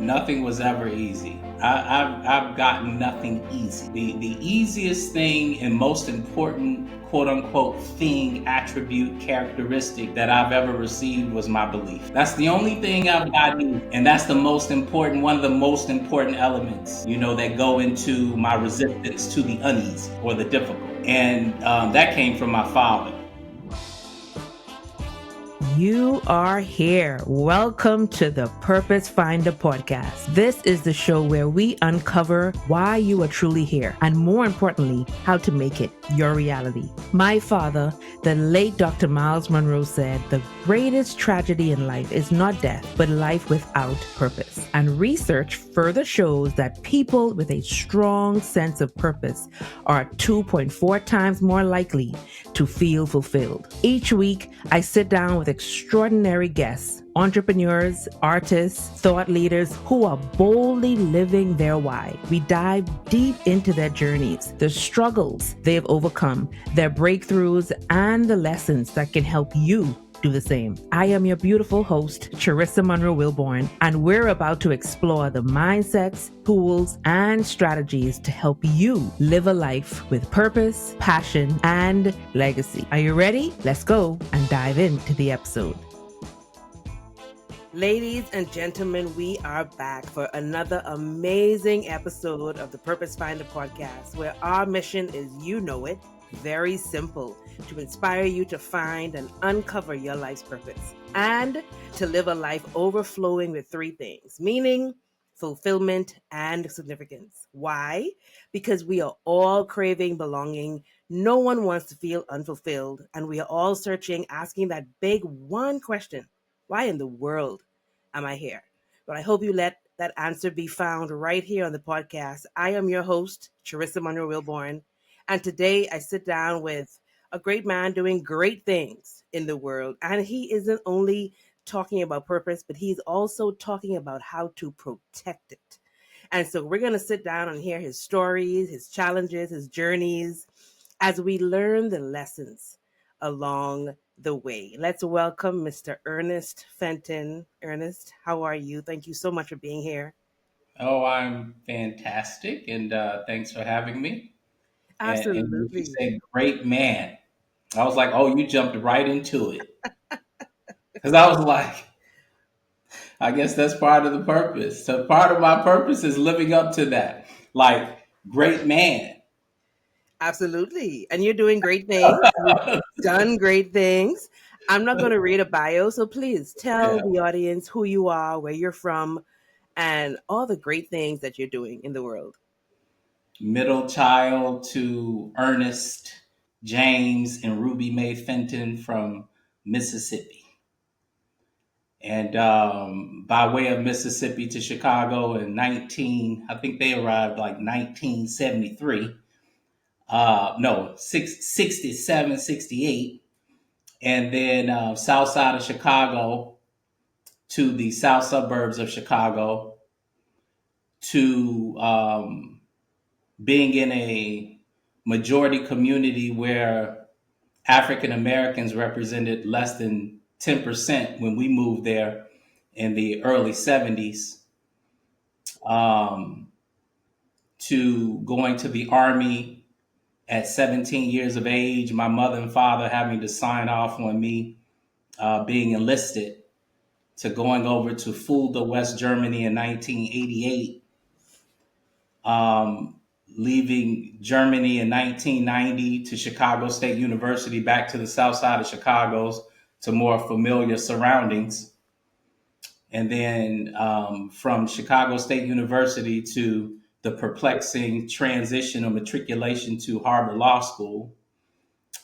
Nothing was ever easy. I've gotten nothing easy. The easiest thing and most important quote unquote thing, attribute, characteristic that I've ever received was my belief. That's the only thing I've gotten, and that's the most important, one of the most important elements, that go into my resistance to the uneasy or the difficult. And that came from my father. You are here. Welcome to the Purpose Finder podcast. This is the show where we uncover why you are truly here and, more importantly, how to make it your reality. My father, the late Dr. Miles Monroe, said the greatest tragedy in life is not death, but life without purpose. And research further shows that people with a strong sense of purpose are 2.4 times more likely to feel fulfilled. Each week, I sit down with extraordinary guests, entrepreneurs, artists, thought leaders who are boldly living their why. We dive deep into their journeys, the struggles they've overcome, their breakthroughs, and the lessons that can help you do the same. I am your beautiful host, Charissa Monroe Wilborn, and we're about to explore the mindsets, tools, and strategies to help you live a life with purpose, passion, and legacy. Are you ready? Let's go and dive into the episode. Ladies and gentlemen, we are back for another amazing episode of the Purpose Finder podcast, where our mission is, very simple: to inspire you to find and uncover your life's purpose and to live a life overflowing with three things: meaning, fulfillment, and significance. Why? Because we are all craving belonging. No one wants to feel unfulfilled, and we are all searching, asking that big one question: why in the world am I here? But I hope you let that answer be found right here on the podcast. I am your host, Charissa Monroe Wilborn, and today I sit down with a great man doing great things in the world. And he isn't only talking about purpose, but he's also talking about how to protect it. And so we're going to sit down and hear his stories, his challenges, his journeys, as we learn the lessons along the way. Let's welcome Mr. Ernest Fenton. Ernest, how are you? Thank you so much for being here. Oh, I'm fantastic, and thanks for having me. And when you Absolutely. said great man, I was like, oh, you jumped right into it. Because I was like, I guess that's part of the purpose. So part of my purpose is living up to that. Like, great man. Absolutely. And you're doing great things. You've done great things. I'm not going to read a bio, so please tell Yeah. the audience who you are, where you're from, and all the great things that you're doing in the world. Middle child to Ernest, James, and Ruby Mae Fenton from Mississippi. And by way of Mississippi to Chicago in I think they arrived like 1973. No, 67, 68. And then south side of Chicago to the south suburbs of Chicago to being in a majority community where African Americans represented less than 10% when we moved there in the early 70s, um, to going to the Army at 17 years of age, my mother and father having to sign off on me being enlisted, to going over to Fulda, West Germany in 1988, leaving Germany in 1990 to Chicago State University, back to the south side of Chicago's to more familiar surroundings. And then from Chicago State University to the perplexing transition or matriculation to Harvard Law School.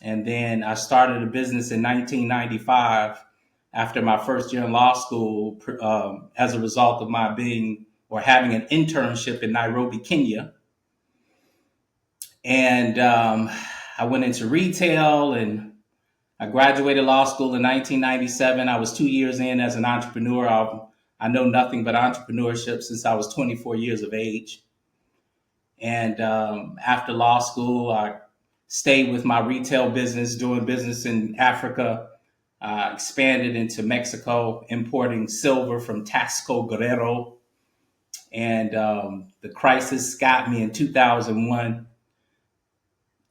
And then I started a business in 1995 after my first year in law school, as a result of my being or having an internship in Nairobi, Kenya. And I went into retail, and I graduated law school in 1997. I was 2 years in as an entrepreneur. I know nothing but entrepreneurship since I was 24 years of age. And after law school, I stayed with my retail business, doing business in Africa, expanded into Mexico, importing silver from Tasco Guerrero, And the crisis got me in 2001.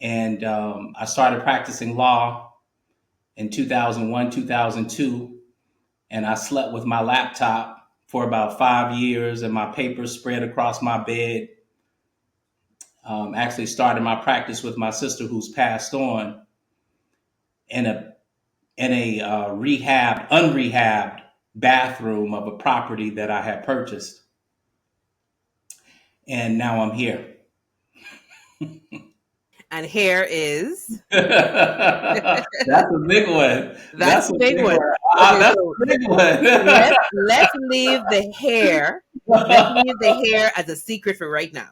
And I started practicing law in 2001, 2002. And I slept with my laptop for about 5 years and my papers spread across my bed. Actually started my practice with my sister who's passed on in a unrehabbed bathroom of a property that I had purchased. And now I'm here. And here is That's a big one. that's That's the a big big one. one. Okay, That's so a big one. let's leave the hair. Let's leave the hair as a secret for right now.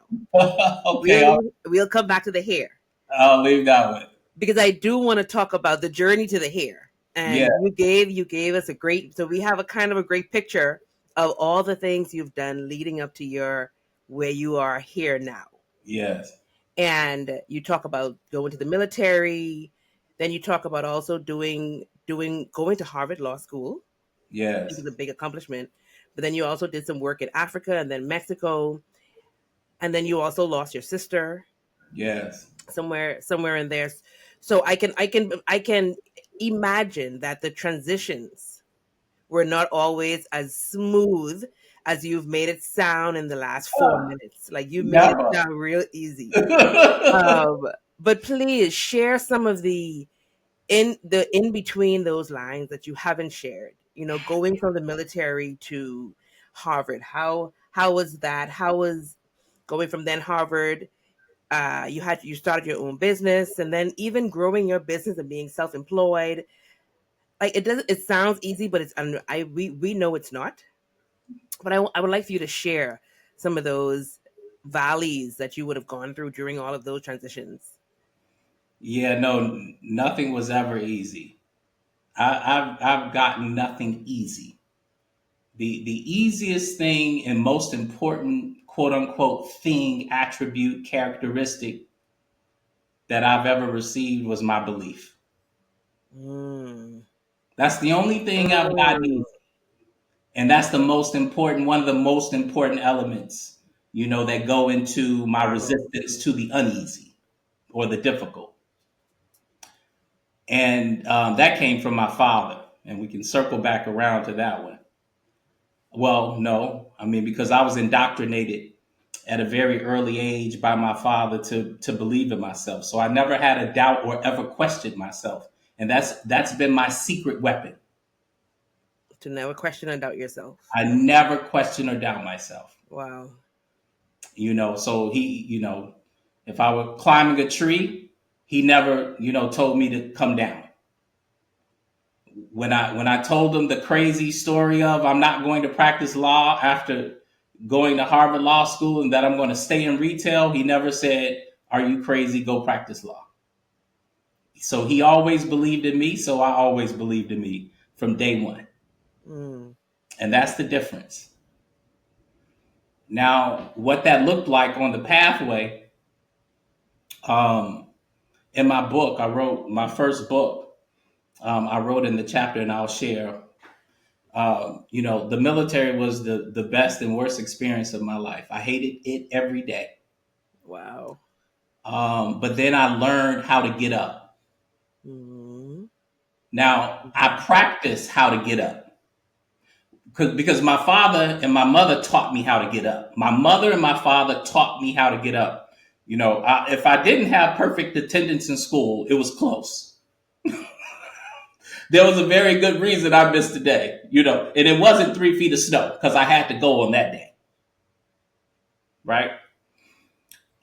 Okay, We'll come back to the hair I'll leave that one. because I do want to talk about the journey to the hair. Yeah, And you gave us a great, so we have a kind of a great picture of all the things you've done leading up to your where you are here now. yes, And you talk about going to the military, then you talk about also going to Harvard Law School. It yes, was a big accomplishment. But then you also did some work in Africa and then Mexico, and then you also lost your sister yes. somewhere in there. So I can imagine that the transitions were not always as smooth as you've made it sound in the last 4 minutes. Like you made it Never. sound real easy. Um, but please share some of the in between those lines that you haven't shared. Going from the military to Harvard. How was that? How was going from then Harvard? You started your own business, and then even growing your business and being self employed. Like it doesn't. It sounds easy, but we know it's not. But I would like for you to share some of those valleys that you would have gone through during all of those transitions. Yeah, no, nothing was ever easy. I've gotten nothing easy. The easiest thing and most important quote unquote thing, attribute, characteristic that I've ever received was my belief. Mm. That's the only thing I've gotten Mm. easy. And that's the most important, one of the most important elements, that go into my Wow. resistance to the uneasy or the difficult. And that came from my father. And we can circle back around to that one. Well, no, I mean, because I was indoctrinated at a very early age by my father to believe in myself. So I never had a doubt or ever questioned myself. And that's been my secret weapon. To never question and doubt yourself. I never question or doubt myself. Wow. So if I were climbing a tree, he never, told me to come down. When I told him the crazy story of I'm not going to practice law after going to Harvard Law School and that I'm going to stay in retail, he never said, "Are you crazy? Go practice law." So he always believed in me, so I always believed in me from day one. Mm. And that's the difference. Now, what that looked like on the pathway, um, in my book, I wrote my first book. I wrote in the chapter, and I'll share. The military was the best and worst experience of my life. I hated it every day. Wow. But then I learned how to get up. Mm. Now I practice how to get up because my father and my mother taught me how to get up. My mother and my father taught me how to get up. If I didn't have perfect attendance in school, it was close. There was a very good reason I missed a day, and it wasn't 3 feet of snow because I had to go on that day, right?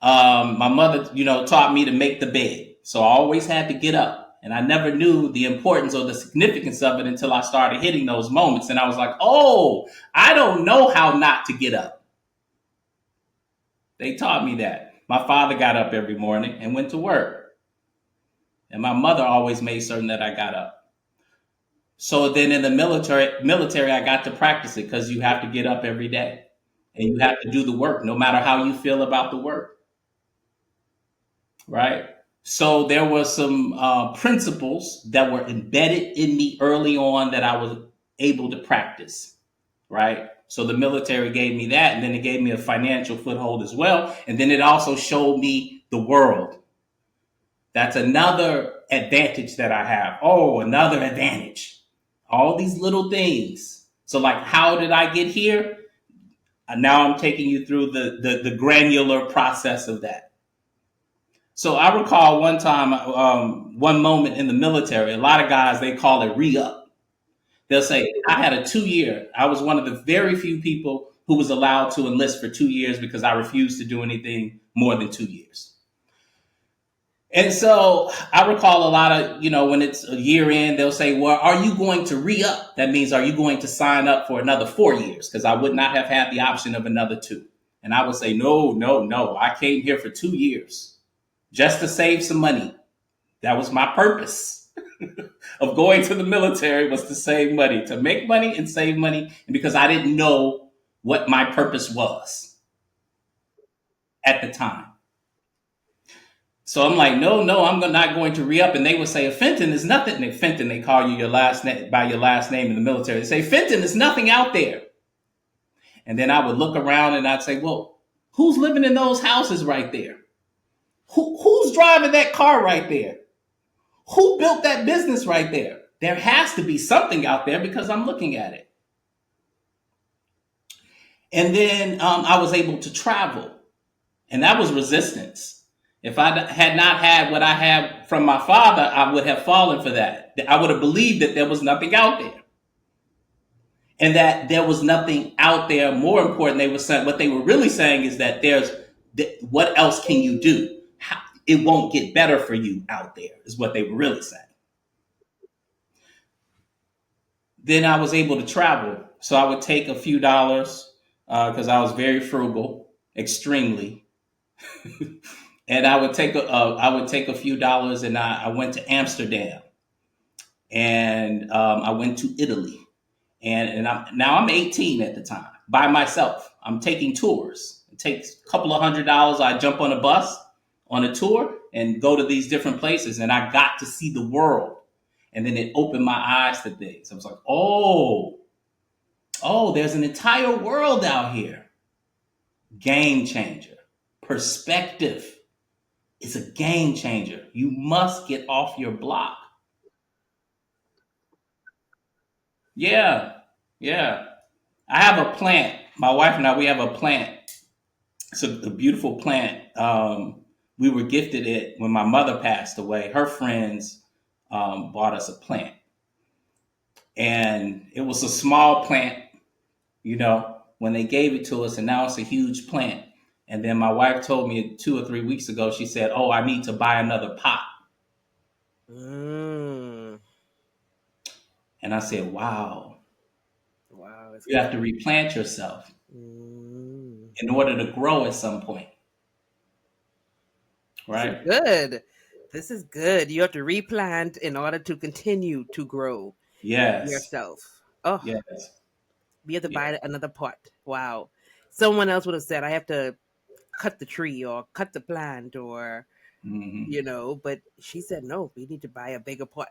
My mother, taught me to make the bed. So I always had to get up. And I never knew the importance or the significance of it until I started hitting those moments. And I was like, oh, I don't know how not to get up. They taught me that. My father got up every morning and went to work. And my mother always made certain that I got up. So then in the military, I got to practice it because you have to get up every day and you have to do the work, no matter how you feel about the work. Right? So there were some principles that were embedded in me early on that I was able to practice. right? So the military gave me that, and then it gave me a financial foothold as well. And then it also showed me the world. That's another advantage that I have. Oh, another advantage. All these little things. So, like, how did I get here? Now I'm taking you through the granular process of that. So I recall one time, one moment in the military. A lot of guys, they call it re-up. They'll say, I had a 2 year. I was one of the very few people who was allowed to enlist for 2 years because I refused to do anything more than 2 years. And so I recall a lot of, when it's a year in, they'll say, well, are you going to re up? That means, are you going to sign up for another 4 years? Because I would not have had the option of another two. And I would say, no, no, no. I came here for 2 years just to save some money. That was my purpose of going to the military, was to save money, to make money and save money. And because I didn't know what my purpose was at the time. So I'm like, no, no, I'm not going to re-up. And they would say, Fenton is nothing. Fenton, they call you your last name by your last name in the military. They say, Fenton is nothing out there. And then I would look around and I'd say, well, who's living in those houses right there? Who's driving that car right there? Who built that business right there? There has to be something out there because I'm looking at it. And then I was able to travel. And that was resistance. If I had not had what I had from my father, I would have fallen for that. I would have believed that there was nothing out there. And that there was nothing out there. More important, they were saying, what they were really saying is that what else can you do? It won't get better for you out there, is what they were really saying. Then I was able to travel. So I would take a few dollars because I was very frugal, extremely. And I would take a few dollars, and I went to Amsterdam, and I went to Italy, and I'm 18 at the time by myself. I'm taking tours. It takes a couple of $100. I jump on a bus on a tour and go to these different places, and I got to see the world, and then it opened my eyes to things. I was like, oh, there's an entire world out here. Game changer, perspective. It's a game changer. You must get off your block. Yeah, yeah. I have a plant. My wife and I, we have a plant. It's a beautiful plant. We were gifted it when my mother passed away. Her friends bought us a plant. And it was a small plant, when they gave it to us, and now it's a huge plant. And then my wife told me 2 or 3 weeks ago, she said, oh, I need to buy another pot. Mm. And I said, wow, Wow. you have to replant yourself Mm. in order to grow at some point. This Right? is good. This is good. You have to replant in order to continue to grow Yes. yourself. Oh, Yes. we have to Yeah. buy another pot. Wow. Someone else would have said, I have to cut the tree or cut the plant or, Hmm. but she said, no, we need to buy a bigger pot,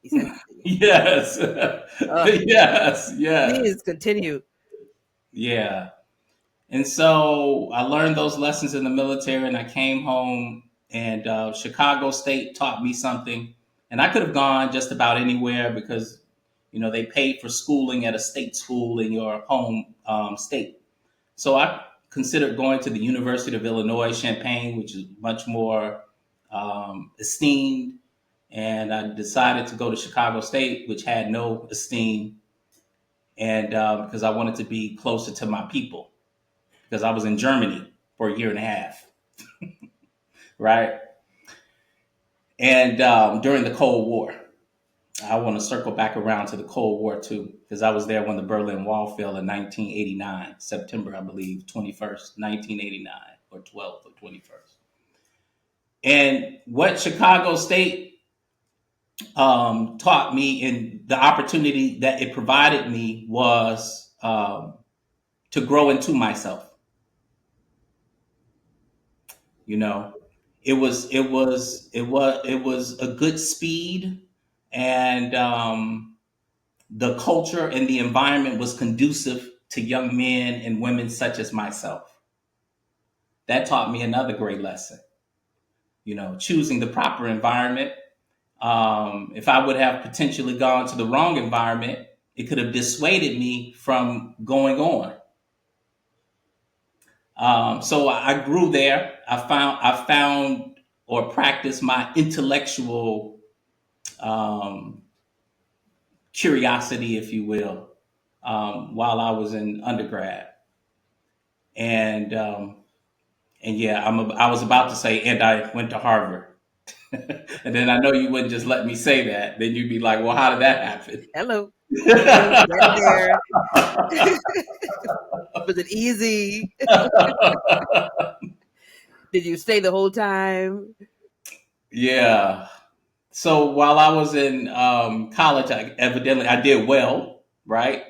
essentially. Yes. Oh, Yes. Yes. please continue. Yeah. And so I learned those lessons in the military, and I came home, and Chicago State taught me something. And I could have gone just about anywhere because, they paid for schooling at a state school in your home state. So I considered going to the University of Illinois, Champaign, which is much more esteemed. And I decided to go to Chicago State, which had no esteem, and because I wanted to be closer to my people, because I was in Germany for a year and a half, right? And during the Cold War, I want to circle back around to the Cold War too, because I was there when the Berlin Wall fell in 1989, September, I believe, 21st, 1989, or 12th or 21st. And what Chicago State taught me, and the opportunity that it provided me, was to grow into myself. You know, it was a good speed, and the culture and the environment was conducive to young men and women such as myself. That taught me another great lesson. Choosing the proper environment. If I would have potentially gone to the wrong environment, it could have dissuaded me from going on. So I grew there. I found or practiced my intellectual um, curiosity, if you will, while I was in undergrad. And yeah, I was about to say, and I went to Harvard. And then I know you wouldn't just let me say that. Then you'd be like, well, how did that happen? Hello. Hello. Been there. Was it easy? Did you stay the whole time? Yeah. So while I was in college, I did well, right?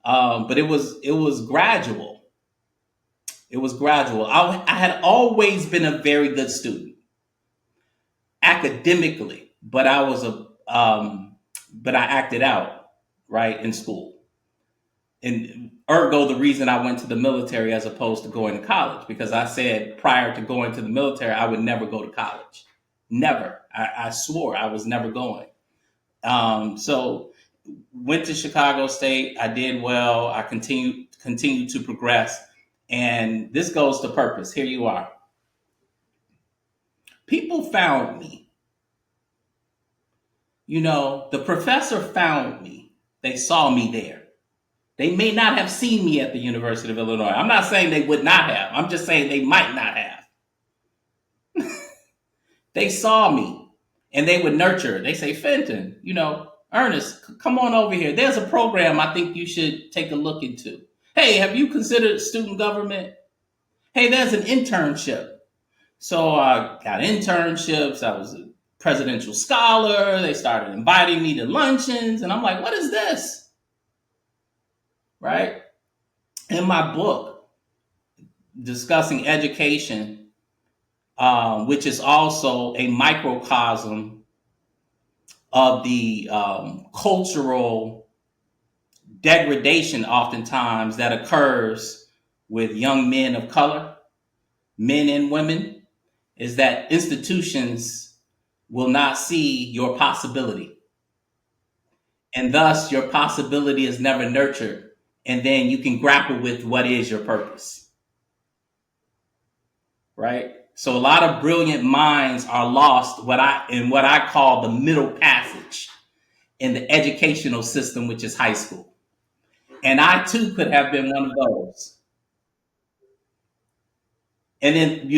But it was gradual. It was gradual. I had always been a very good student academically, but but I acted out, right, in school. And ergo, the reason I went to the military as opposed to going to college, because I said prior to going to the military, I would never go to college. Never. I swore I was never going. So went to Chicago State. I did well. I continued to progress. And this goes to purpose. Here you are. People found me. The professor found me. They saw me there. They may not have seen me at the University of Illinois. I'm not saying they would not have. I'm just saying they might not have. They saw me and they would nurture. They say, Fenton, Ernest, come on over here. There's a program I think you should take a look into. Hey, have you considered student government? Hey, there's an internship. So I got internships. I was a presidential scholar. They started inviting me to luncheons. And I'm like, what is this? Right? In my book, discussing education, which is also a microcosm of the cultural degradation oftentimes that occurs with young men of color, men and women, is that institutions will not see your possibility. And thus, your possibility is never nurtured. And then you can grapple with what is your purpose, right? So a lot of brilliant minds are lost in what I call the middle passage in the educational system, which is high school. And I too could have been one of those. And then,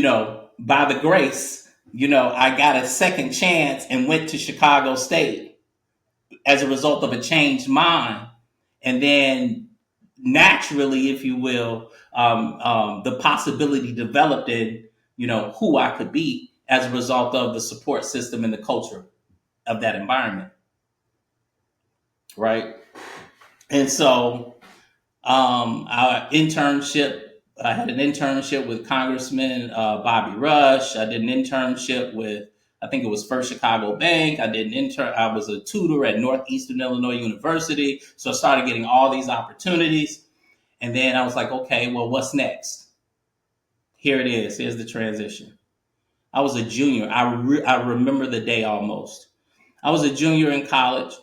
by the grace, I got a second chance and went to Chicago State as a result of a changed mind. And then naturally, if you will, the possibility developed in, who I could be as a result of the support system and the culture of that environment. Right. And so I had an internship with Congressman Bobby Rush. I did an internship with, I think it was First Chicago Bank. I was a tutor at Northeastern Illinois University. So I started getting all these opportunities. And then I was like, okay, well, what's next? Here it is. Here's the transition. I was a junior. I remember the day almost. I was a junior in college.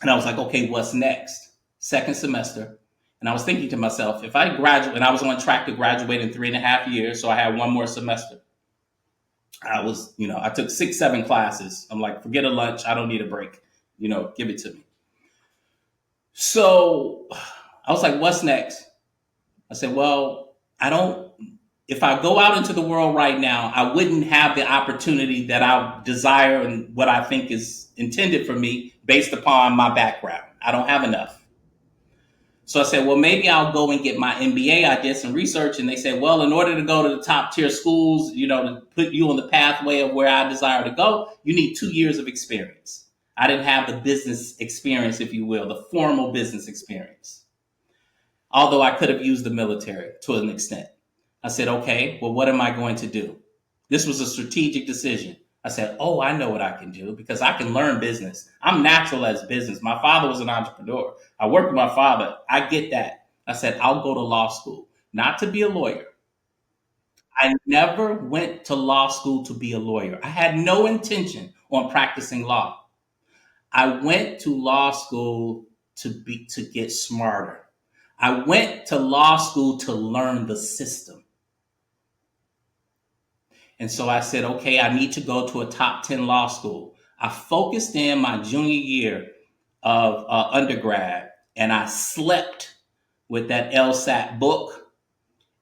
And I was like, okay, what's next? Second semester. And I was thinking to myself, if I graduate, and I was on track to graduate in 3.5 years, so I had one more semester. I took 6, 7 classes. I'm like, forget a lunch. I don't need a break. Give it to me. So I was like, what's next? I said, well, if I go out into the world right now, I wouldn't have the opportunity that I desire and what I think is intended for me based upon my background. I don't have enough. So I said, well, maybe I'll go and get my MBA. I did some research and they said, well, in order to go to the top tier schools, to put you on the pathway of where I desire to go, you need 2 years of experience. I didn't have the business experience, if you will, the formal business experience. Although I could have used the military to an extent. I said, okay, well, what am I going to do? This was a strategic decision. I said, oh, I know what I can do because I can learn business. I'm natural as business. My father was an entrepreneur. I worked with my father. I get that. I said, I'll go to law school, not to be a lawyer. I never went to law school to be a lawyer. I had no intention on practicing law. I went to law school to get smarter. I went to law school to learn the system. And so I said, okay, I need to go to a top 10 law school. I focused in my junior year of undergrad, and I slept with that LSAT book,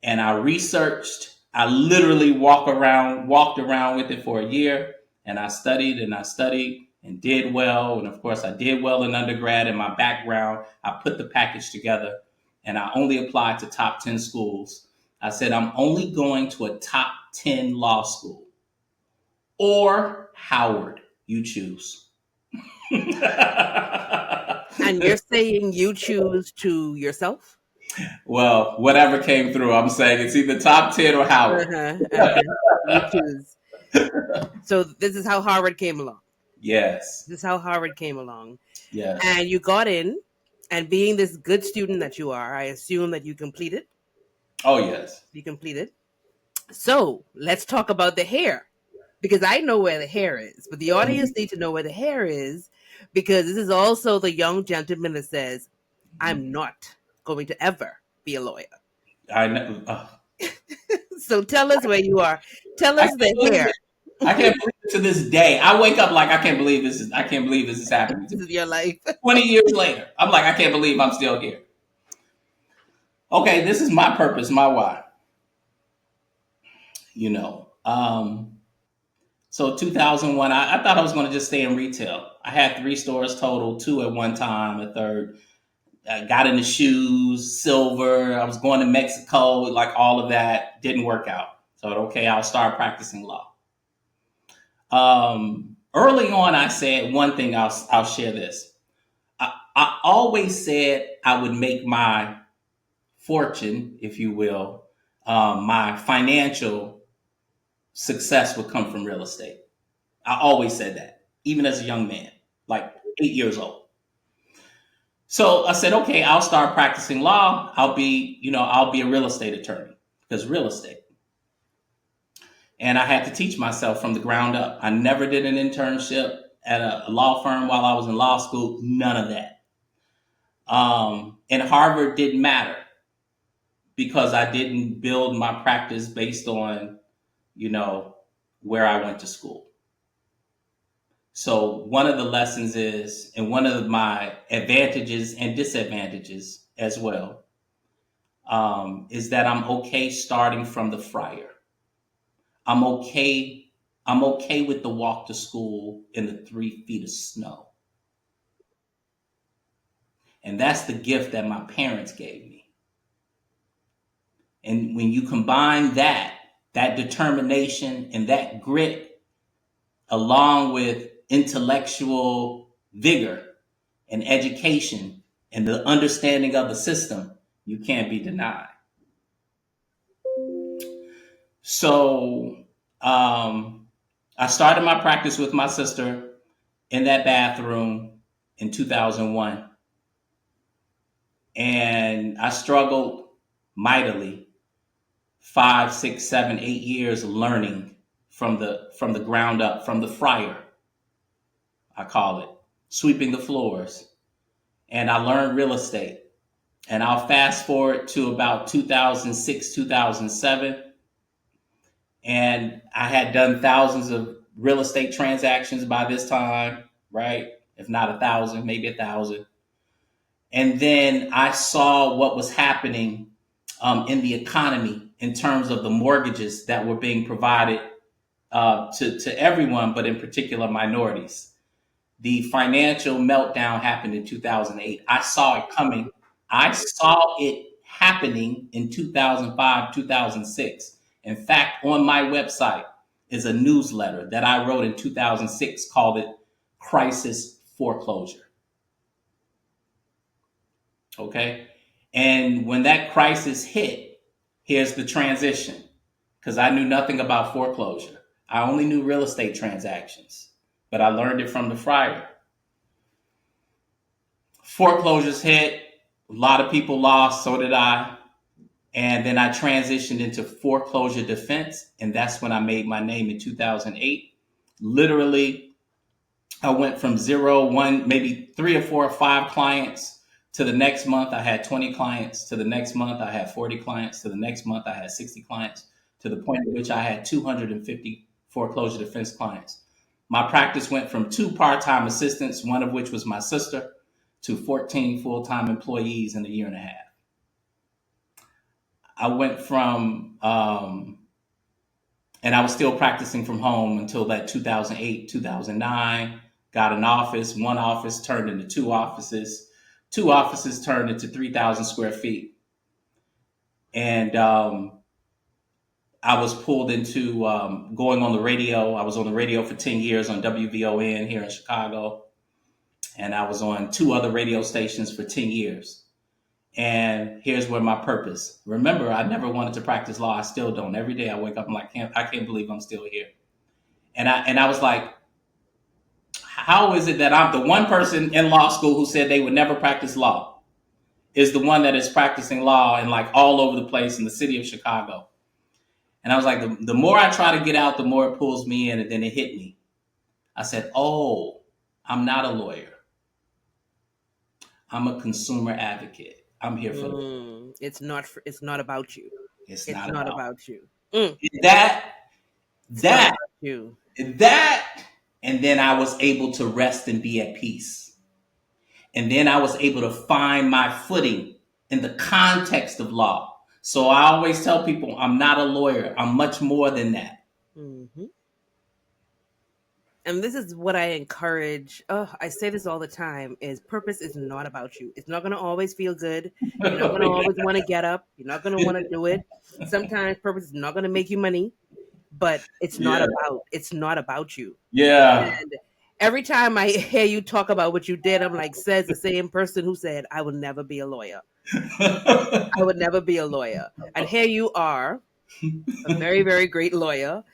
and I researched. I literally walked around with it for a year, and I studied and I studied and did well. And of course, I did well in undergrad. In my background, I put the package together, and I only applied to top 10 schools. I said, I'm only going to a top 10 law school or Howard. You choose. And you're saying you choose to yourself? Well, whatever came through, I'm saying it's either top 10 or Howard. Uh-huh, uh-huh. You choose. So this is how Harvard came along. Yes. This is how Harvard came along. Yes. And you got in, and being this good student that you are, I assume that you completed. Oh, yes. You completed. So let's talk about the hair, because I know where the hair is, but the audience need to know where the hair is, because this is also the young gentleman that says, I'm not going to ever be a lawyer. I know. So tell us where you are. Tell I us can't the believe hair. it. I can't believe it to this day. I wake up like I can't believe this is happening to This me. is your life. 20 years later, I'm like, I can't believe I'm still here. Okay, this is my purpose, my why. You know, so 2001, I thought I was going to just stay in retail. I had 3 stores total, 2 at one time, a third. I got into shoes, silver. I was going to Mexico, like all of that didn't work out. So okay, I'll start practicing law. Early on, I said one thing. I'll share this. I always said I would make my fortune, if you will, my financial success would come from real estate. I always said that, even as a young man, like 8 years old. So I said, okay, I'll start practicing law. I'll be a real estate attorney because real estate. And I had to teach myself from the ground up. I never did an internship at a law firm while I was in law school. None of that. And Harvard didn't matter because I didn't build my practice based on, you know, where I went to school. So one of the lessons is, and one of my advantages and disadvantages as well, is that I'm okay starting from the fryer. I'm okay. I'm okay with the walk to school in the 3 feet of snow. And that's the gift that my parents gave me. And when you combine that determination and that grit, along with intellectual vigor and education and the understanding of the system, you can't be denied. So I started my practice with my sister in that bathroom in 2001. And I struggled mightily 5, 6, 7, 8 years learning from the ground up, from the fryer, I call it, sweeping the floors. And I learned real estate. And I'll fast forward to about 2006, 2007. And I had done thousands of real estate transactions by this time, right? If not 1,000, maybe 1,000. And then I saw what was happening in the economy in terms of the mortgages that were being provided to everyone, but in particular minorities. The financial meltdown happened in 2008. I saw it coming. I saw it happening in 2005, 2006. In fact, on my website is a newsletter that I wrote in 2006 called it Crisis Foreclosure. Okay. And when that crisis hit, here's the transition because I knew nothing about foreclosure. I only knew real estate transactions, but I learned it from the friar. Foreclosures hit, a lot of people lost, so did I. And then I transitioned into foreclosure defense, and that's when I made my name in 2008. Literally, I went from zero, one, maybe 3 or 4 or 5 clients to the next month I had 20 clients, to the next month I had 40 clients, to the next month I had 60 clients, to the point at which I had 250 foreclosure defense clients. My practice went from 2 part-time assistants, one of which was my sister, to 14 full-time employees in a year and a half. I went from, and I was still practicing from home until that 2008, 2009. Got an office. One office turned into 2 offices. 2 offices turned into 3,000 square feet. And I was pulled into going on the radio. I was on the radio for 10 years on WVON here in Chicago. And I was on 2 other radio stations for 10 years. And here's where my purpose. Remember, I never wanted to practice law. I still don't. Every day I wake up, I'm like, I can't believe I'm still here. And I was like, how is it that I'm the one person in law school who said they would never practice law is the one that is practicing law and like all over the place in the city of Chicago. And I was like, the more I try to get out, the more it pulls me in. And then it hit me. I said, oh, I'm not a lawyer. I'm a consumer advocate. I'm here for the It's not about you. It's It's not not about about you. that. It's not That about you. that and then I was able to rest and be at peace, and then I was able to find my footing in the context of law. So I always tell people I'm not a lawyer. I'm much more than that. Hmm. And this is what I encourage. Oh, I say this all the time: is purpose is not about you. It's not going to always feel good. You're not going to always want to get up. You're not going to want to do it. Sometimes purpose is not going to make you money, but Yeah, it's not about you. yeah. And every time I hear you talk about what you did, I'm like, says the same person who said, I will never be a lawyer. I would never be a lawyer. And here you are, a very, very great lawyer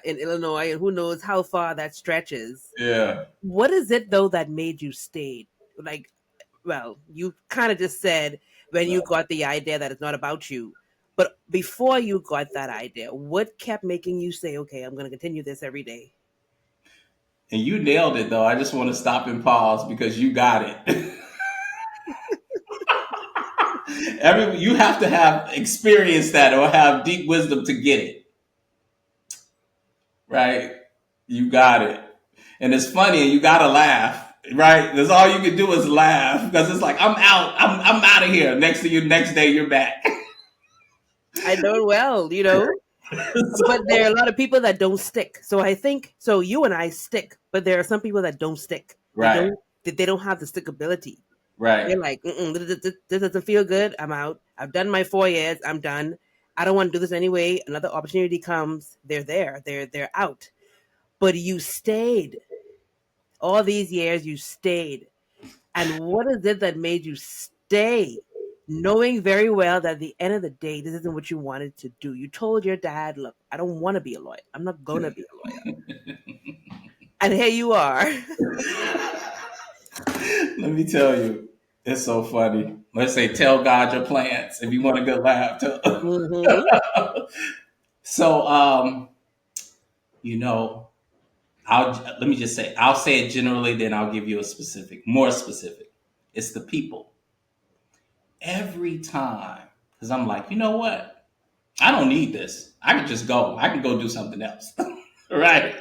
in Illinois, and who knows how far that stretches. Yeah. What is it, though, that made you stay? Like, well, you kind of just said when you got the idea that it's not about you. But before you got that idea, what kept making you say, okay, I'm going to continue this every day? And you nailed it, though. I just want to stop and pause because you got it. You have to have experienced that or have deep wisdom to get it, right? You got it. And it's funny, and you gotta laugh, right? That's all you can do is laugh because it's like I'm out, I'm out of here. Next to you, next day you're back. I know well, but there are a lot of people that don't stick. So I think so. You and I stick, but there are some people that don't stick. They Right, don't. They don't have the stickability. right. They're like, this doesn't feel good. I'm out. I've done my 4 years. I'm done. I don't want to do this anyway. Another opportunity comes. They're there. They're out. But you stayed all these years. You stayed. And what is it that made you stay? Knowing very well that at the end of the day, this isn't what you wanted to do. You told your dad, look, I don't want to be a lawyer. I'm not going to be a lawyer. And here you are. Let me tell you, it's so funny. Let's say, tell God your plans if you want a good laugh. Hmm. So, you know, let me just say, I'll say it generally, then I'll give you a specific, more specific. It's the people. Every time, because I'm like, you know what? I don't need this. I can just go. I can go do something else. Right.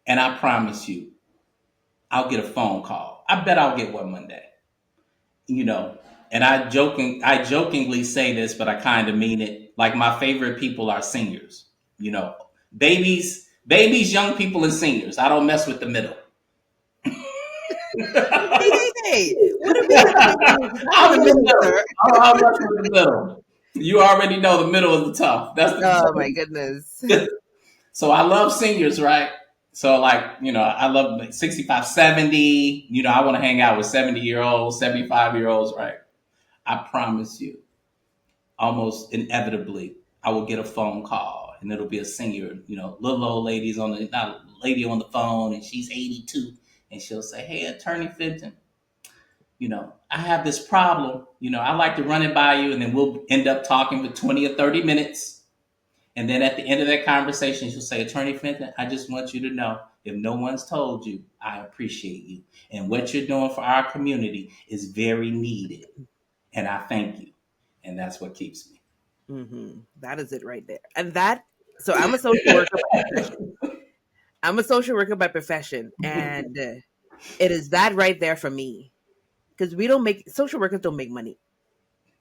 And I promise you, I'll get a phone call. I bet I'll get one Monday. You know, and I jokingly say this, but I kind of mean it. Like my favorite people are seniors. You know, babies, young people, and seniors. I don't mess with the middle. Hey. What are we doing? Not I'm in in the the middle, middle. sir. I'll mess with the middle. You already know the middle is the tough. That's Oh my goodness. the So I love seniors, right? So like, I love like 65, 70. I want to hang out with 70-year-olds, 75-year-olds, right? I promise you, almost inevitably, I will get a phone call. and it'll be a senior, little old ladies on the not lady on the phone, and she's 82, and she'll say, "Hey, Attorney Fenton, I have this problem. I like to run it by you," and then we'll end up talking for 20 or 30 minutes. And then at the end of that conversation, she'll say, "Attorney Fenton, I just want you to know, if no one's told you, I appreciate you. And what you're doing for our community is very needed. And I thank you." And that's what keeps me. That is it right there. And so I'm a social worker by profession. I'm a social worker by profession. And it is that right there for me. Because social workers don't make money.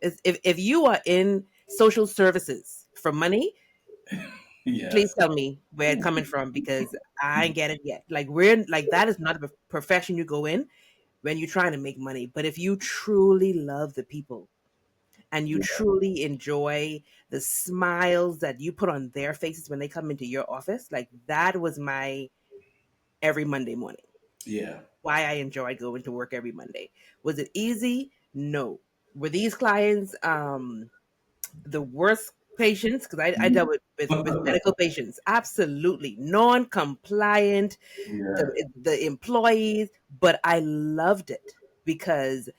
If you are in social services for money, please Yes. tell me where it's coming from, because I ain't get it yet. That is not a profession you go in when you're trying to make money. But if you truly love the people and you truly enjoy the smiles that you put on their faces when they come into your office, like that was my every Monday morning. Yeah. Why I enjoyed going to work every Monday. Was it easy? No. Were these clients the worst patients? Because I dealt with medical patients. Absolutely. Non-compliant, Yeah. the employees, but I loved it because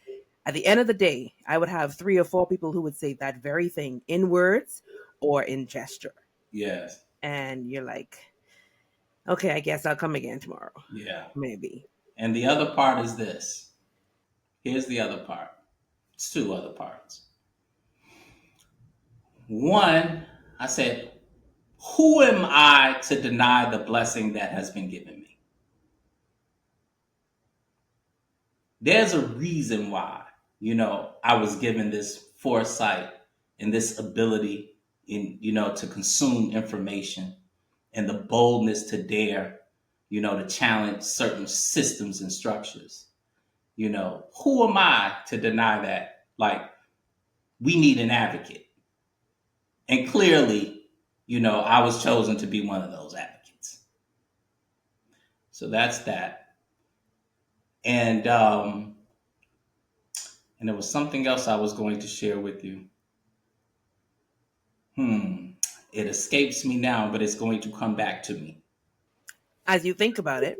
at the end of the day, I would have 3 or 4 people who would say that very thing in words or in gesture. Yes. And you're like, okay, I guess I'll come again tomorrow. Yeah. Maybe. And the other part is this. Here's the other part. It's two other parts. One, I said, who am I to deny the blessing that has been given me? There's a reason why, I was given this foresight and this ability to consume information, and the boldness to dare, to challenge certain systems and structures. Who am I to deny that? Like, we need an advocate. And clearly, I was chosen to be one of those advocates. So that's that. And there was something else I was going to share with you. It escapes me now, but it's going to come back to me. As you think about it,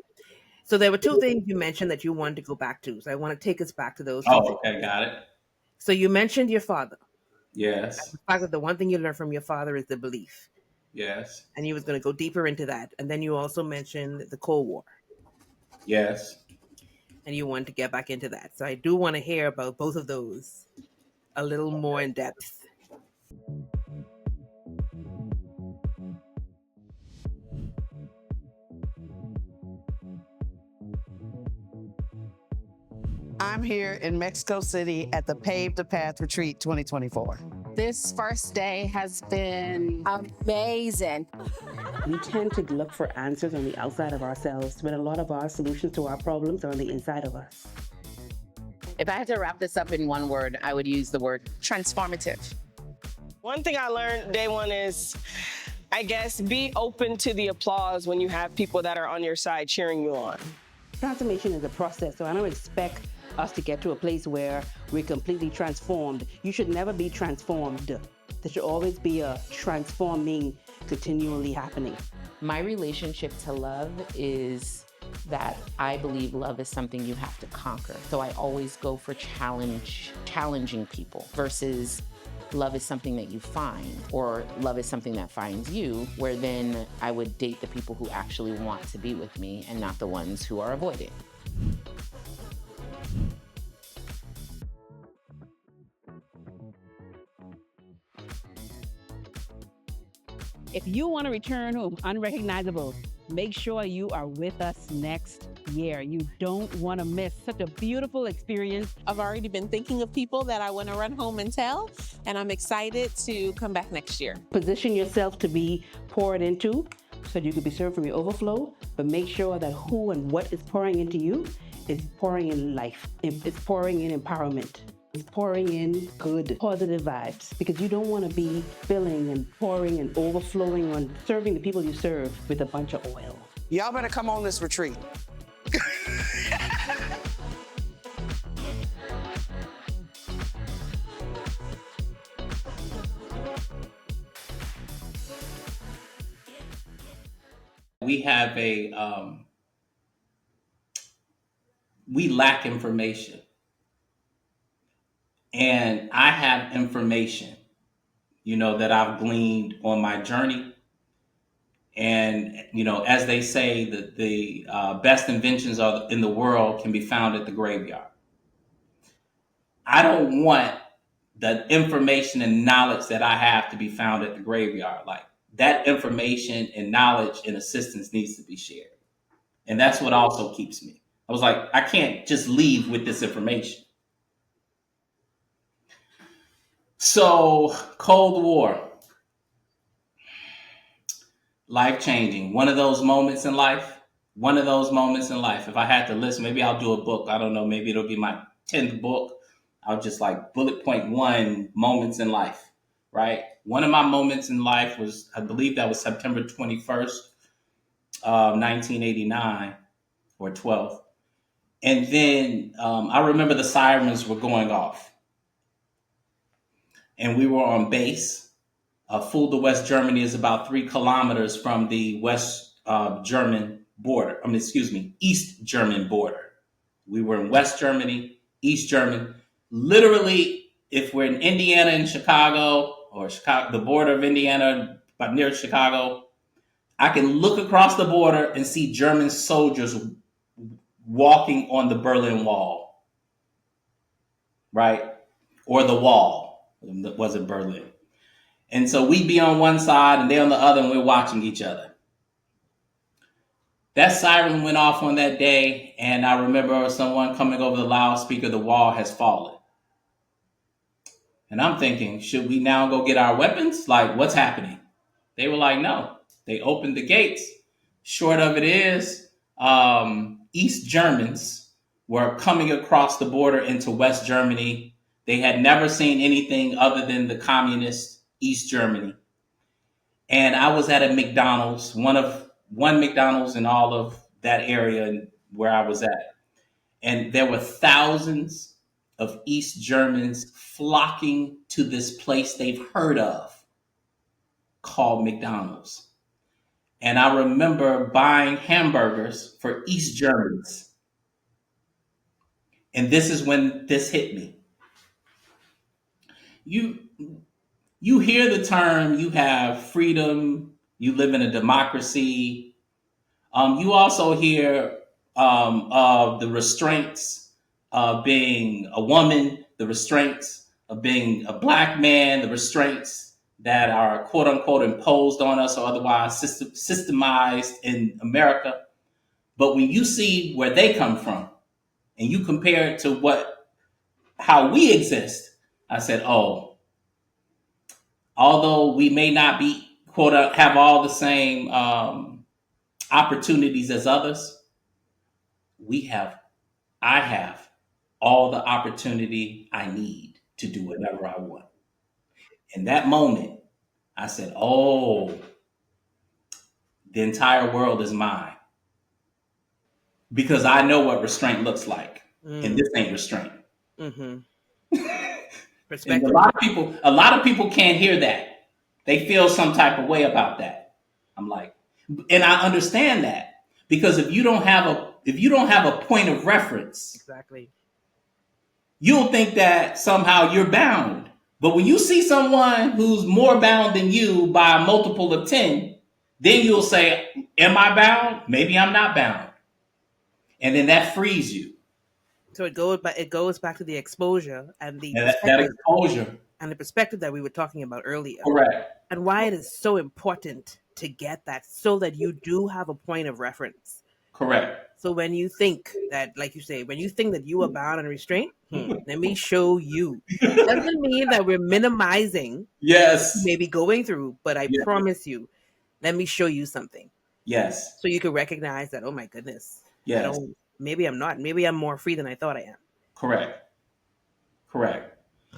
so there were 2 things you mentioned that you wanted to go back to. So I want to take us back to those 2 Oh, things. okay, got it. So you mentioned your father. Yes, The fact that the one thing you learned from your father is the belief. yes, And you was going to go deeper into that. And then you also mentioned the Cold War. yes. And you wanted to get back into that. So I do want to hear about both of those a little more in depth. I'm here in Mexico City at the Pave the Path Retreat 2024. This first day has been amazing. We tend to look for answers on the outside of ourselves, but a lot of our solutions to our problems are on the inside of us. If I had to wrap this up in one word, I would use the word transformative. One thing I learned day one is, I guess, be open to the applause when you have people that are on your side cheering you on. Transformation is a process, so I don't expect us to get to a place where we're completely transformed. You should never be transformed. There should always be a transforming continually happening. My relationship to love is that I believe love is something you have to conquer. So I always go for challenging people versus love is something that you find, or love is something that finds you, where then I would date the people who actually want to be with me and not the ones who are avoiding. If you want to return home unrecognizable, make sure you are with us next year. You don't want to miss such a beautiful experience. I've already been thinking of people that I want to run home and tell, and I'm excited to come back next year. Position yourself to be poured into so that you can be served from your overflow, but make sure that who and what is pouring into you is pouring in life. It's pouring in empowerment. It's pouring in good, positive vibes, because you don't want to be filling and pouring and overflowing on serving the people you serve with a bunch of oil. Y'all better come on this retreat. We have we lack information, and I have information, that I've gleaned on my journey. And as they say, that the best inventions in the world can be found at the graveyard. I don't want the information and knowledge that I have to be found at the graveyard. Like, that information and knowledge and assistance needs to be shared. And that's what also keeps me. I was like, I can't just leave with this information. So, Cold War, life changing. One of those moments in life. One of those moments in life. If I had to list, maybe I'll do a book. I don't know. Maybe it'll be my 10th book. I'll just like bullet point one moments in life, right? One of my moments in life was, I believe that was September 21st, 1989 or 12th. And then I remember the sirens were going off. And we were on base. Fulda, West Germany is about 3 kilometers from the West German border. East German border. We were in West Germany, East German. Literally, if we're in Indiana and Chicago, or Chicago, the border of Indiana, but near Chicago, I can look across the border and see German soldiers walking on the Berlin Wall, right? Or the wall. It wasn't Berlin. And so we'd be on one side and they're on the other, and we're watching each other. That siren went off on that day, and I remember someone coming over the loudspeaker, the wall has fallen. And I'm thinking, should we now go get our weapons? Like, what's happening? They were like, no. They opened the gates. Short of it is, East Germans were coming across the border into West Germany. They had never seen anything other than the communist East Germany. And I was at a McDonald's, one McDonald's in all of that area where I was at. And there were thousands of East Germans flocking to this place they've heard of called McDonald's. And I remember buying hamburgers for East Germans. And this is when this hit me. You hear the term, you have freedom, you live in a democracy. You also hear of the restraints of being a woman, the restraints of being a black man, the restraints that are quote unquote imposed on us or otherwise systemized in America. But when you see where they come from and you compare it to how we exist, I said, oh, although we may not be quote have all the same opportunities as others, I have all the opportunity I need to do whatever I want. In that moment, I said, oh, the entire world is mine. Because I know what restraint looks like. And this ain't restraint. Mm-hmm. And a lot of people can't hear that. They feel some type of way about that. I'm like, and I understand that. Because if you don't have a point of reference, exactly, you'll think that somehow you're bound. But when you see someone who's more bound than you by a multiple of 10, then you'll say, am I bound? Maybe I'm not bound. And then that frees you. So it goes back to the exposure and that exposure and the perspective that we were talking about earlier. Correct. And why it is so important to get that so that you do have a point of reference. Correct. So when you think that, like you say, when you think that you are bound and restrained, let me show you. Doesn't mean that we're minimizing yes maybe going through, but I promise you, let me show you something. Yes. So you can recognize that, oh my goodness. Yes. Maybe I'm not. Maybe I'm more free than I thought I am. Correct.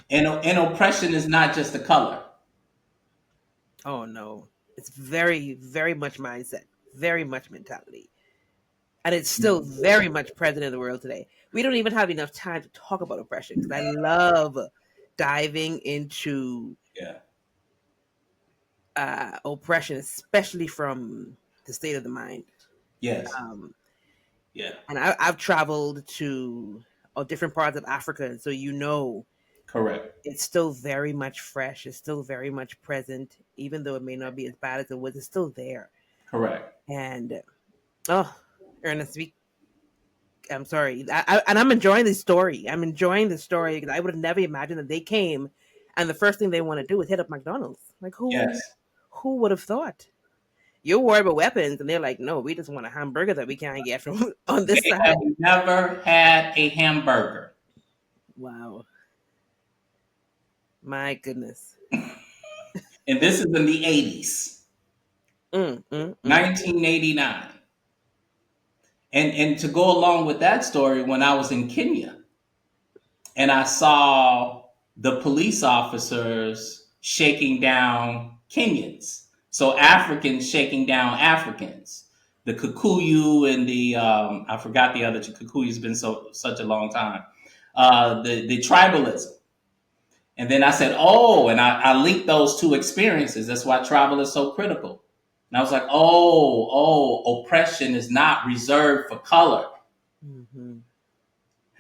And oppression is not just a color. Oh no. It's very, very much mindset, very much mentality. And it's still very much present in the world today. We don't even have enough time to talk about oppression because I love diving into oppression, especially from the state of the mind. Yes. Um, Yeah. and I've traveled to different parts of Africa, and so Correct. it's still very much fresh. It's still very much present, even though it may not be as bad as it was. It's still there. Correct. And oh, Ernest, I'm sorry, and I'm enjoying the story. I'm enjoying the story because I would have never imagined that they came, and the first thing they want to do is hit up McDonald's. Like Yes. who would have thought? You're worried about weapons, and they're like, no, we just want a hamburger that we can't get from on this They side. have never had a hamburger. Wow, my goodness. And this is in the 80s, 1989. And to go along with that story, when I was in Kenya and I saw the police officers shaking down Kenyans, so Africans shaking down Africans, the Kikuyu and the I forgot the other. Kikuyu's been such a long time. The tribalism. And then I said, oh, and I linked those two experiences. That's why travel is so critical. And I was like, oppression is not reserved for color. Mm-hmm.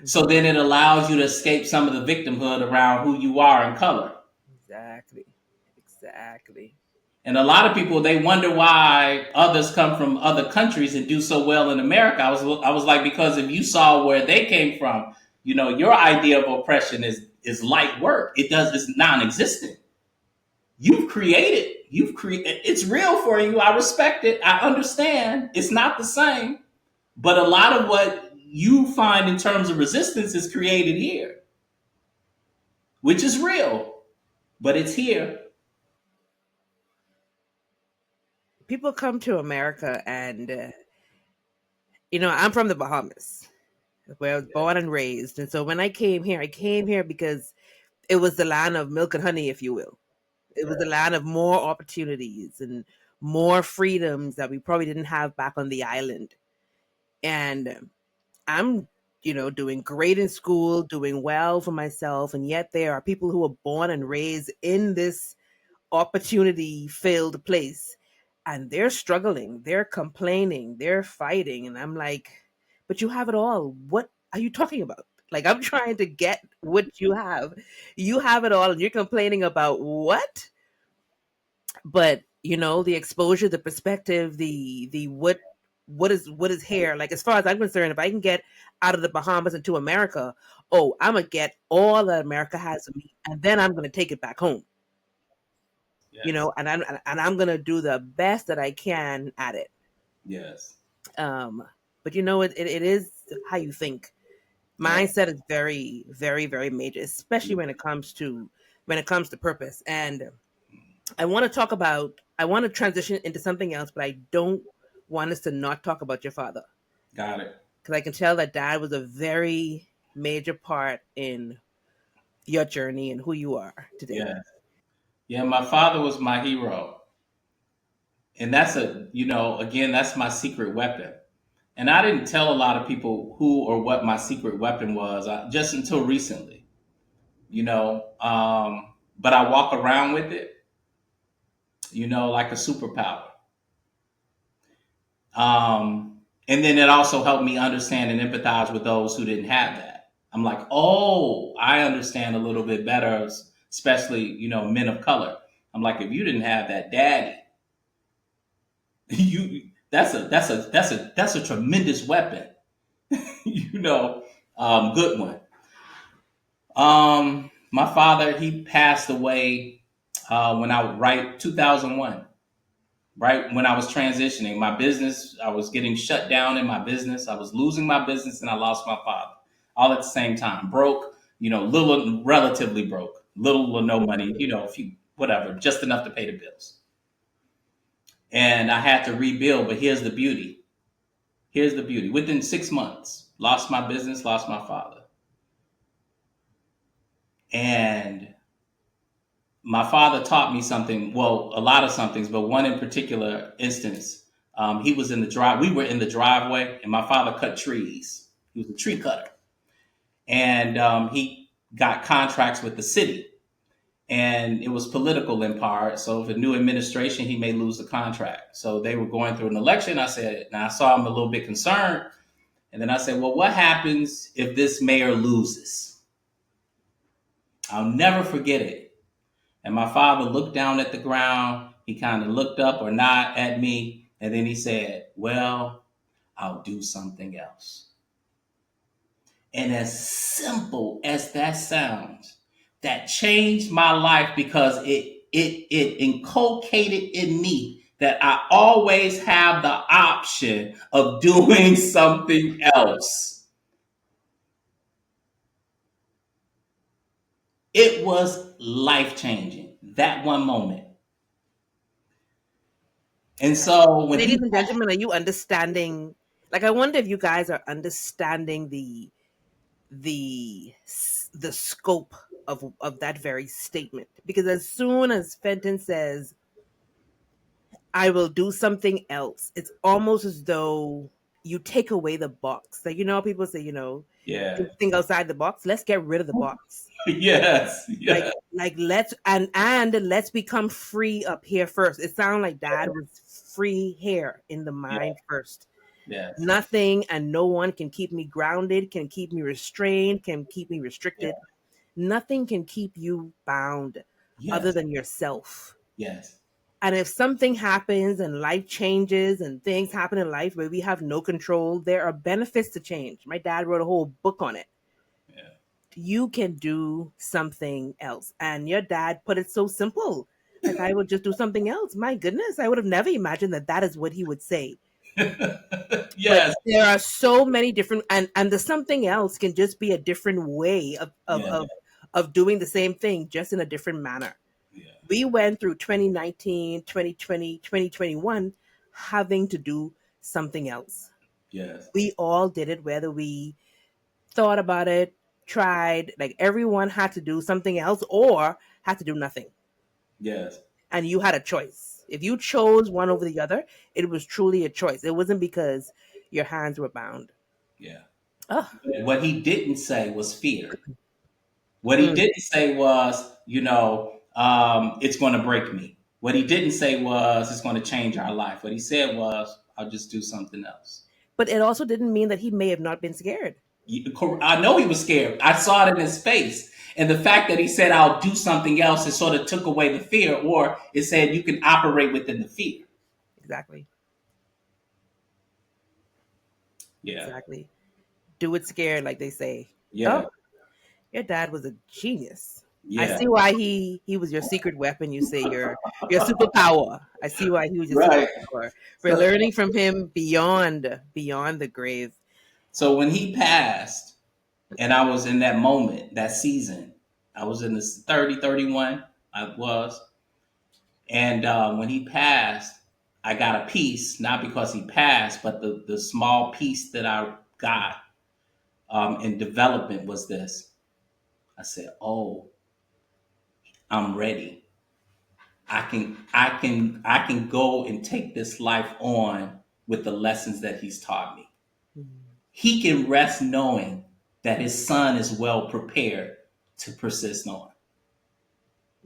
So then it allows you to escape some of the victimhood around who you are in color. Exactly. And a lot of people, they wonder why others come from other countries and do so well in America. I was like, because if you saw where they came from, your idea of oppression is light work. It's non-existent. You've created, it's real for you. I respect it. I understand. It's not the same. But a lot of what you find in terms of resistance is created here, which is real, but it's here. People come to America, and I'm from the Bahamas, where I was born and raised. And so when I came here because it was the land of milk and honey, if you will. It was the land of more opportunities and more freedoms that we probably didn't have back on the island. And I'm, doing great in school, doing well for myself. And yet there are people who are born and raised in this opportunity filled place, and they're struggling, they're complaining, they're fighting. And I'm like, but you have it all. What are you talking about? Like, I'm trying to get what you have. You have it all, and you're complaining about what? But the exposure, the perspective, the what is here. Like, as far as I'm concerned, if I can get out of the Bahamas into America, I'm gonna get all that America has for me, and then I'm gonna take it back home. Yes. And I'm gonna do the best that I can at it. Yes. But it is how you think. Mindset is very, very, very major, especially when it comes to purpose. And I want to transition into something else, but I don't want us to not talk about your father. Got it. Because I can tell that dad was a very major part in your journey and who you are today. Yeah. Yeah, my father was my hero. And that's again, that's my secret weapon. And I didn't tell a lot of people who or what my secret weapon was just until recently, but I walk around with it, like a superpower. And then it also helped me understand and empathize with those who didn't have that. I'm like, oh, I understand a little bit better, especially, men of color. I'm like, if you didn't have that daddy, that's a tremendous weapon, good one. My father, he passed away right 2001, right when I was transitioning my business. I was getting shut down in my business. I was losing my business, and I lost my father all at the same time. Broke, relatively broke, little or no money, a few, whatever, just enough to pay the bills. And I had to rebuild, but here's the beauty. Within 6 months, lost my business, lost my father. And my father taught me something, well, a lot of somethings, but one in particular instance. We were in the driveway, and my father cut trees. He was a tree cutter. And he got contracts with the city. and it was political in part. So if a new administration, he may lose the contract. So they were going through an election. I said, now I saw him a little bit concerned. And then I said, well, what happens if this mayor loses? I'll never forget it. And my father looked down at the ground. He kind of looked up or not at me. And then he said, well, I'll do something else. And as simple as that sounds, that changed my life because it inculcated in me that I always have the option of doing something else. It was life changing, that one moment. And so when Ladies and gentlemen, are you understanding? Like, I wonder if you guys are understanding the scope of that very statement. Because as soon as Fenton says, I will do something else, it's almost as though you take away the box. Like, you know, people say, yeah, think outside the box. Let's get rid of the box. yes, yes, Like let's and let's become free up here first. It sounded like Dad was free here in the mind first. yes, Nothing and no one can keep me grounded, can keep me restrained, can keep me restricted. Nothing can keep you bound other yes, than yourself. yes, And if something happens and life changes and things happen in life where we have no control, there are benefits to change. My dad wrote a whole book on it. yeah. You can do something else. And your dad put it so simple. Like, I would just do something else. My goodness, I would have never imagined that that is what he would say. But Yes, there are so many different, and the something else can just be a different way yeah, of doing the same thing, just in a different manner. yeah, We went through 2019, 2020, 2021 having to do something else. yes, We all did it, whether we thought about it, tried, like everyone had to do something else or had to do nothing. yes, And you had a choice. If you chose one over the other, it was truly a choice. It wasn't because your hands were bound. yeah. Oh, What he didn't say was fear. What he mm. didn't say was, it's going to break me. What he didn't say was, it's going to change our life. What he said was, I'll just do something else. But it also didn't mean that he may have not been scared. I know he was scared. I saw it in his face. And the fact that he said, I'll do something else, it sort of took away the fear, or it said you can operate within the fear. Exactly. Yeah. Exactly. Do it scared, like they say. Yeah. Oh, your dad was a genius. I Yeah. see why he was your secret weapon. You say your superpower. I see why he was your Right. superpower. We're learning from him beyond the grave. So when he passed, and I was in that moment, that season, I was in this 30, 31, I was. And when he passed, I got a piece, not because he passed, but the small piece that I got in development was this. I said, oh, I'm ready. I can go and take this life on with the lessons that he's taught me. He can rest knowing that his son is well prepared to persist on.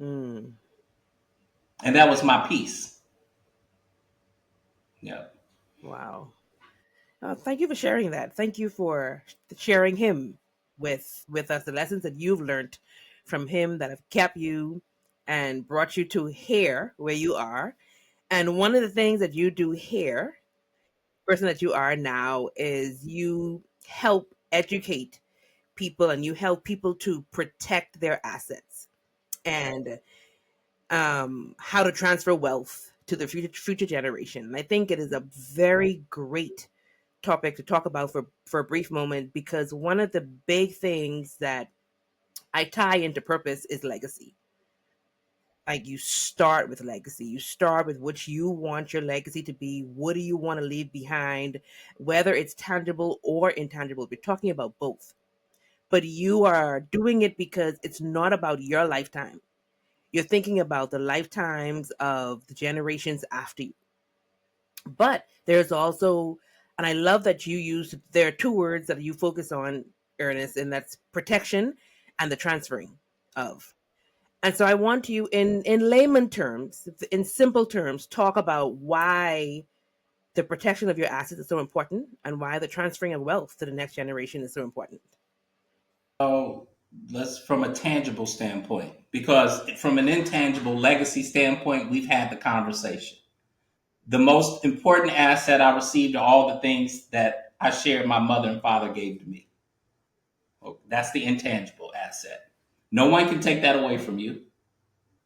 Mm. And that was my piece. Yeah. Wow. Thank you for sharing that. Thank you for sharing him with us, the lessons that you've learned from him that have kept you and brought you to here where you are. And one of the things that you do here, person that you are now, is you help educate people and you help people to protect their assets and how to transfer wealth to the future generation. And I think it is a very great topic to talk about for a brief moment, because one of the big things that I tie into purpose is legacy. Like, you start with legacy. You start with what you want your legacy to be. What do you want to leave behind, whether it's tangible or intangible? We're talking about both. But you are doing it because it's not about your lifetime. You're thinking about the lifetimes of the generations after you. But there's also, and I love that you use, there are two words that you focus on, Ernest, and that's protection and the transferring of. And so I want you in layman terms, in simple terms, talk about why the protection of your assets is so important and why the transferring of wealth to the next generation is so important. So let's from a tangible standpoint, because from an intangible legacy standpoint, we've had the conversation. The most important asset I received are all the things that I shared my mother and father gave to me. That's the intangible asset. No one can take that away from you.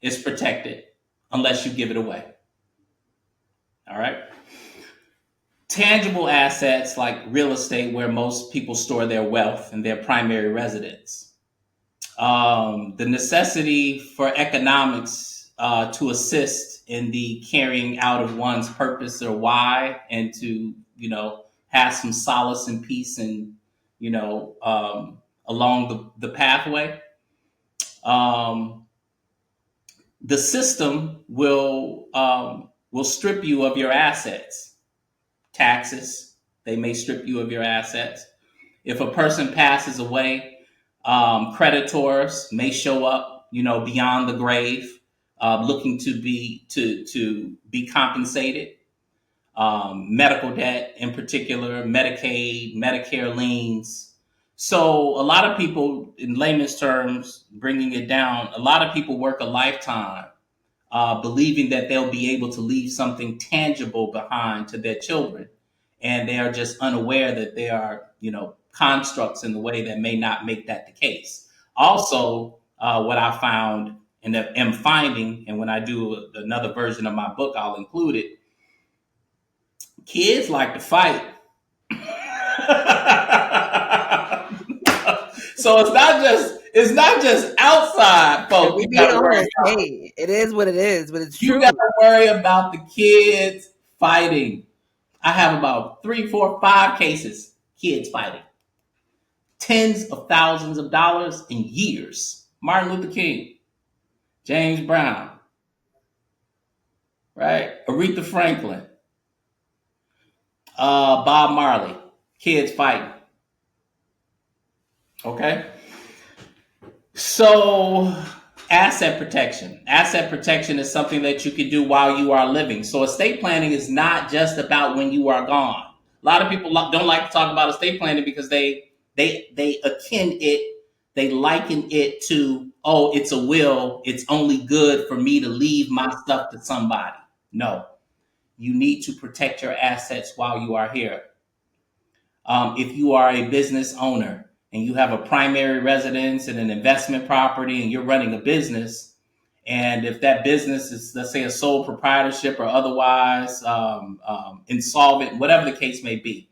It's protected unless you give it away. All right. Tangible assets like real estate, where most people store their wealth and their primary residence. The necessity for economics to assist in the carrying out of one's purpose or why, and to, have some solace and peace and, along the pathway. The system will strip you of your assets. Taxes, they may strip you of your assets. If a person passes away, creditors may show up, beyond the grave, looking to be compensated. Medical debt, in particular, Medicaid, Medicare liens. So a lot of people, in layman's terms, bringing it down, a lot of people work a lifetime believing that they'll be able to leave something tangible behind to their children. And they are just unaware that there are, constructs in the way that may not make that the case. Also, what I found and am finding, and when I do another version of my book, I'll include it. Kids like to fight. So it's not just outside, folks. We being honest, hey, it is what it is, but it's true. You got to worry about the kids fighting. I have about 3, 4, 5 cases, kids fighting. Tens of thousands of dollars in years. Martin Luther King, James Brown, right? Aretha Franklin, Bob Marley, kids fighting. Okay? So, asset protection. Asset protection is something that you can do while you are living. So, estate planning is not just about when you are gone. A lot of people don't like to talk about estate planning because they liken it to, oh, it's a will. It's only good for me to leave my stuff to somebody. No, you need to protect your assets while you are here. If you are a business owner and you have a primary residence and an investment property and you're running a business, and if that business is, let's say, a sole proprietorship or otherwise insolvent, whatever the case may be,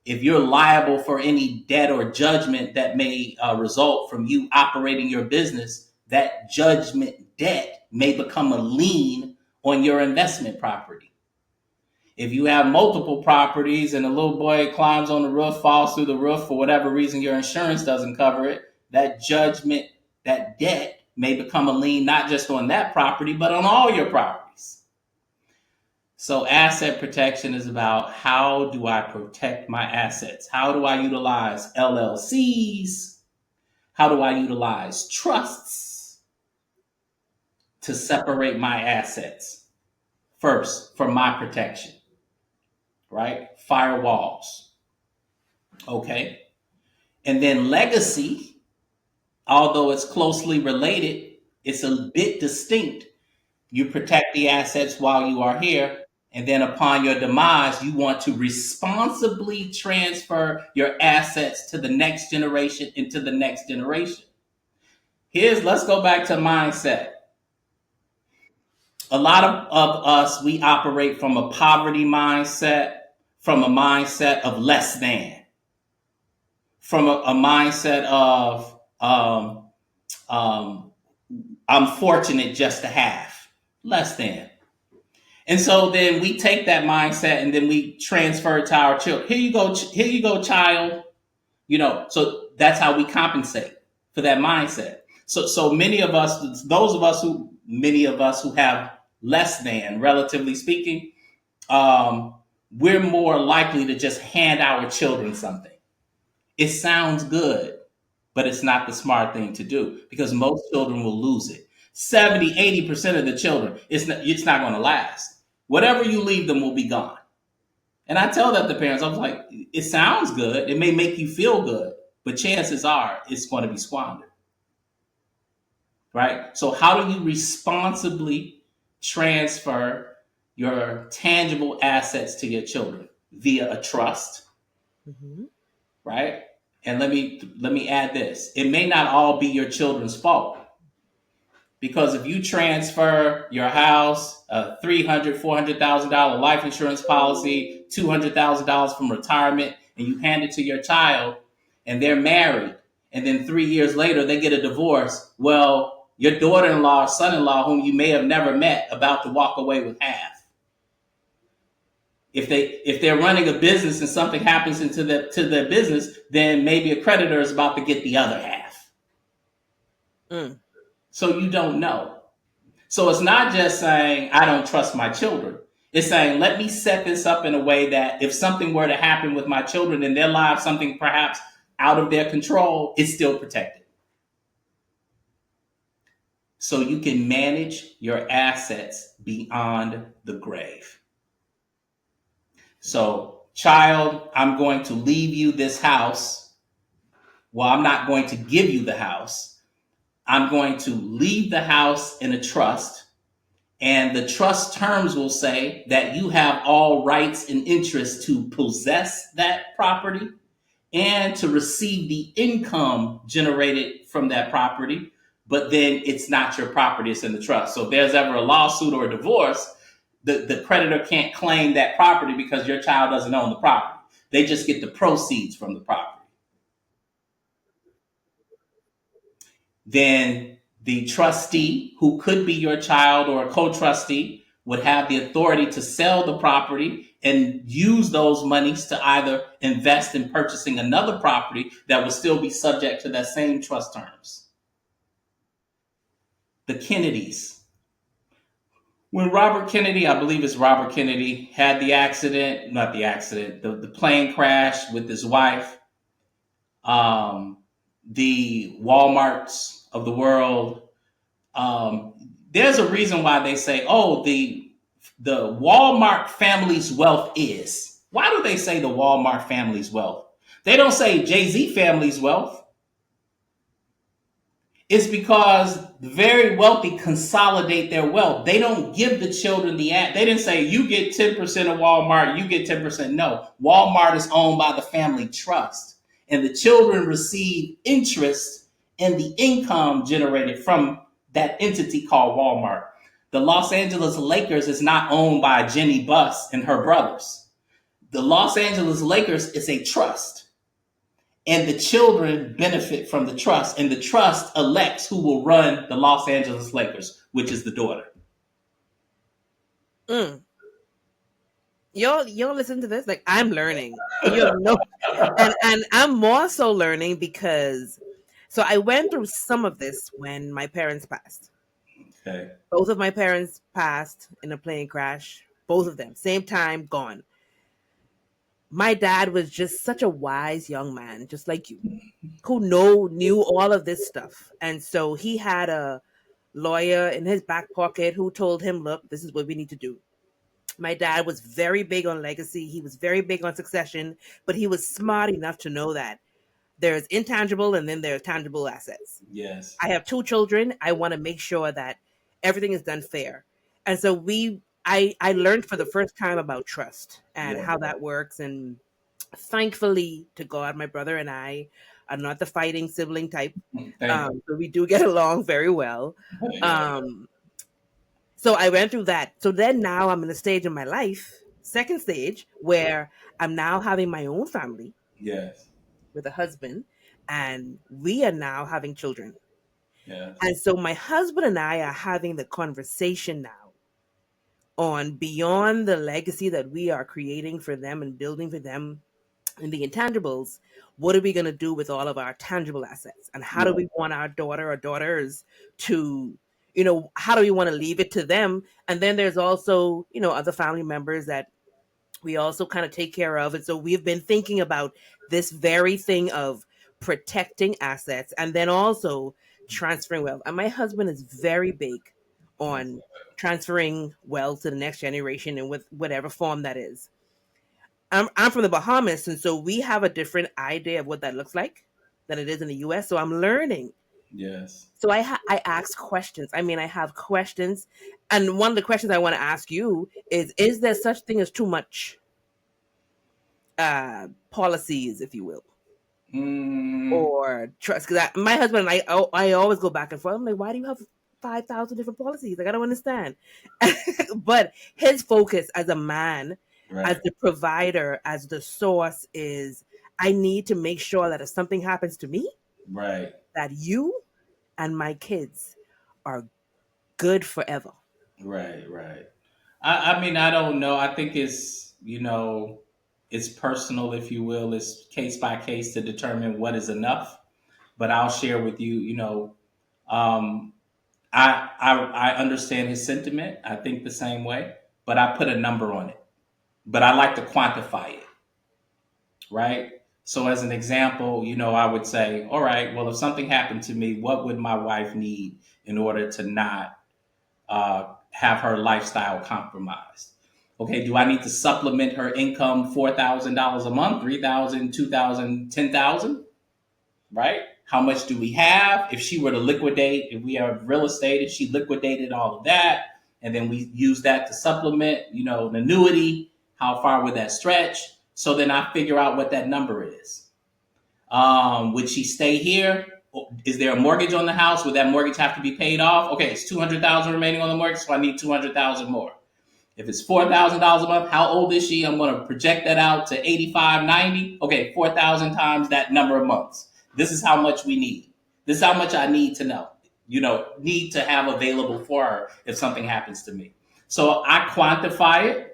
if you're liable for any debt or judgment that may result from you operating your business, that judgment debt may become a lien on your investment property. If you have multiple properties and a little boy climbs on the roof, falls through the roof, for whatever reason your insurance doesn't cover it, that judgment, that debt may become a lien not just on that property, but on all your properties. So asset protection is about, how do I protect my assets? How do I utilize LLCs? How do I utilize trusts to separate my assets? First, for my protection, right? Firewalls. Okay. And then legacy, although it's closely related, it's a bit distinct. You protect the assets while you are here, and then upon your demise, you want to responsibly transfer your assets to the next generation, into the next generation. Let's go back to mindset. A lot of us, we operate from a poverty mindset, from a mindset of less than, from a mindset of I'm fortunate just to have, less than. And so then we take that mindset and then we transfer it to our children. Here you go, child. So that's how we compensate for that mindset. So many of us who have less than, relatively speaking, we're more likely to just hand our children something. It sounds good, but it's not the smart thing to do, because most children will lose it. 70, 80% of the children, it's not going to last. Whatever you leave them will be gone. And I tell that to parents. I was like, it sounds good. It may make you feel good, but chances are it's going to be squandered. Right? So how do you responsibly transfer your tangible assets to your children? Via a trust. Mm-hmm. Right? And let me add this. It may not all be your children's fault. Because if you transfer your house, a $300,000, $400,000 life insurance policy, $200,000 from retirement, and you hand it to your child, and they're married, and then 3 years later they get a divorce, well, your daughter-in-law or son-in-law, whom you may have never met, about to walk away with half. If they're running a business and something happens to their business, then maybe a creditor is about to get the other half. So you don't know. So it's not just saying, I don't trust my children. It's saying, let me set this up in a way that if something were to happen with my children in their lives, something perhaps out of their control, it's still protected. So you can manage your assets beyond the grave. So, child, I'm going to leave you this house. Well, I'm not going to give you the house. I'm going to leave the house in a trust. And the trust terms will say that you have all rights and interests to possess that property and to receive the income generated from that property. But then it's not your property, it's in the trust. So if there's ever a lawsuit or a divorce, the creditor can't claim that property because your child doesn't own the property. They just get the proceeds from the property. Then the trustee, who could be your child or a co-trustee, would have the authority to sell the property and use those monies to either invest in purchasing another property that would still be subject to that same trust terms. The Kennedys. When Robert Kennedy, I believe it's Robert Kennedy, had the accident, not the accident, the plane crash with his wife, the Walmarts of the world, there's a reason why they say, oh, the Walmart family's wealth is. Why do they say the Walmart family's wealth? They don't say Jay-Z family's wealth. It's because the very wealthy consolidate their wealth. They don't give the children they didn't say you get 10% of Walmart, you get 10%. No, Walmart is owned by the family trust. And the children receive interest in the income generated from that entity called Walmart. The Los Angeles Lakers is not owned by Jenny Buss and her brothers. The Los Angeles Lakers is a trust. And the children benefit from the trust. And the trust elects who will run the Los Angeles Lakers, which is the daughter. Y'all listen to this? Like, I'm learning. And I'm more so learning because so I went through some of this when my parents passed. Okay. Both of my parents passed in a plane crash. Both of them. Same time, gone. My dad was just such a wise young man, just like you, who knew all of this stuff. And so he had a lawyer in his back pocket who told him, look, this is what we need to do. My dad was very big on legacy. He was very big on succession, but he was smart enough to know that there's intangible and then there's tangible assets. Yes. I have 2 children. I want to make sure that everything is done fair. And so I learned for the first time about trust and how that works. And thankfully to God, my brother and I are not the fighting sibling type. So we do get along very well. So I went through that. So then now I'm in a stage in my life, second stage, where I'm now having my own family. Yes. With a husband, and we are now having children. Yes. And so my husband and I are having the conversation now on beyond the legacy that we are creating for them and building for them in the intangibles. What are we going to do with all of our tangible assets? And how do we want our daughter or daughters to, how do we want to leave it to them? And then there's also, other family members that we also kind of take care of. And so we've been thinking about this very thing of protecting assets and then also transferring wealth. And my husband is very big on transferring wealth to the next generation and with whatever form that is. I'm from the Bahamas, and so we have a different idea of what that looks like than it is in the US. So I'm learning. Yes. So I ask questions. I mean, I have questions, and one of the questions I want to ask you is there such thing as too much policies, if you will, Mm, or trust? Because my husband and I always go back and forth. I'm like, why do you have 5,000 different policies? Like, I don't understand. But his focus as a man, as right. the provider, as the source is, I need to make sure that if something happens to me, Right. that you and my kids are good forever. Right. Right. I mean, I don't know. I think it's, it's personal, if you will. It's case by case to determine what is enough. But I'll share with you, um, I understand his sentiment. I think the same way, but I put a number on it. But I like to quantify it, right? So as an example, I would say, all right, well, if something happened to me, what would my wife need in order to not have her lifestyle compromised? Okay, do I need to supplement her income $4,000 a month, 3,000, 2,000, 10,000? Right? How much do we have? If she were to liquidate, if we have real estate, if she liquidated all of that, and then we use that to supplement, an annuity, how far would that stretch? So then I figure out what that number is. Would she stay here? Is there a mortgage on the house? Would that mortgage have to be paid off? Okay, it's 200,000 remaining on the mortgage, so I need 200,000 more. If it's $4,000 a month, how old is she? I'm going to project that out to 85, 90. Okay, 4,000 times that number of months. This is how much we need. This is how much I need to know, need to have available for her if something happens to me. So I quantify it.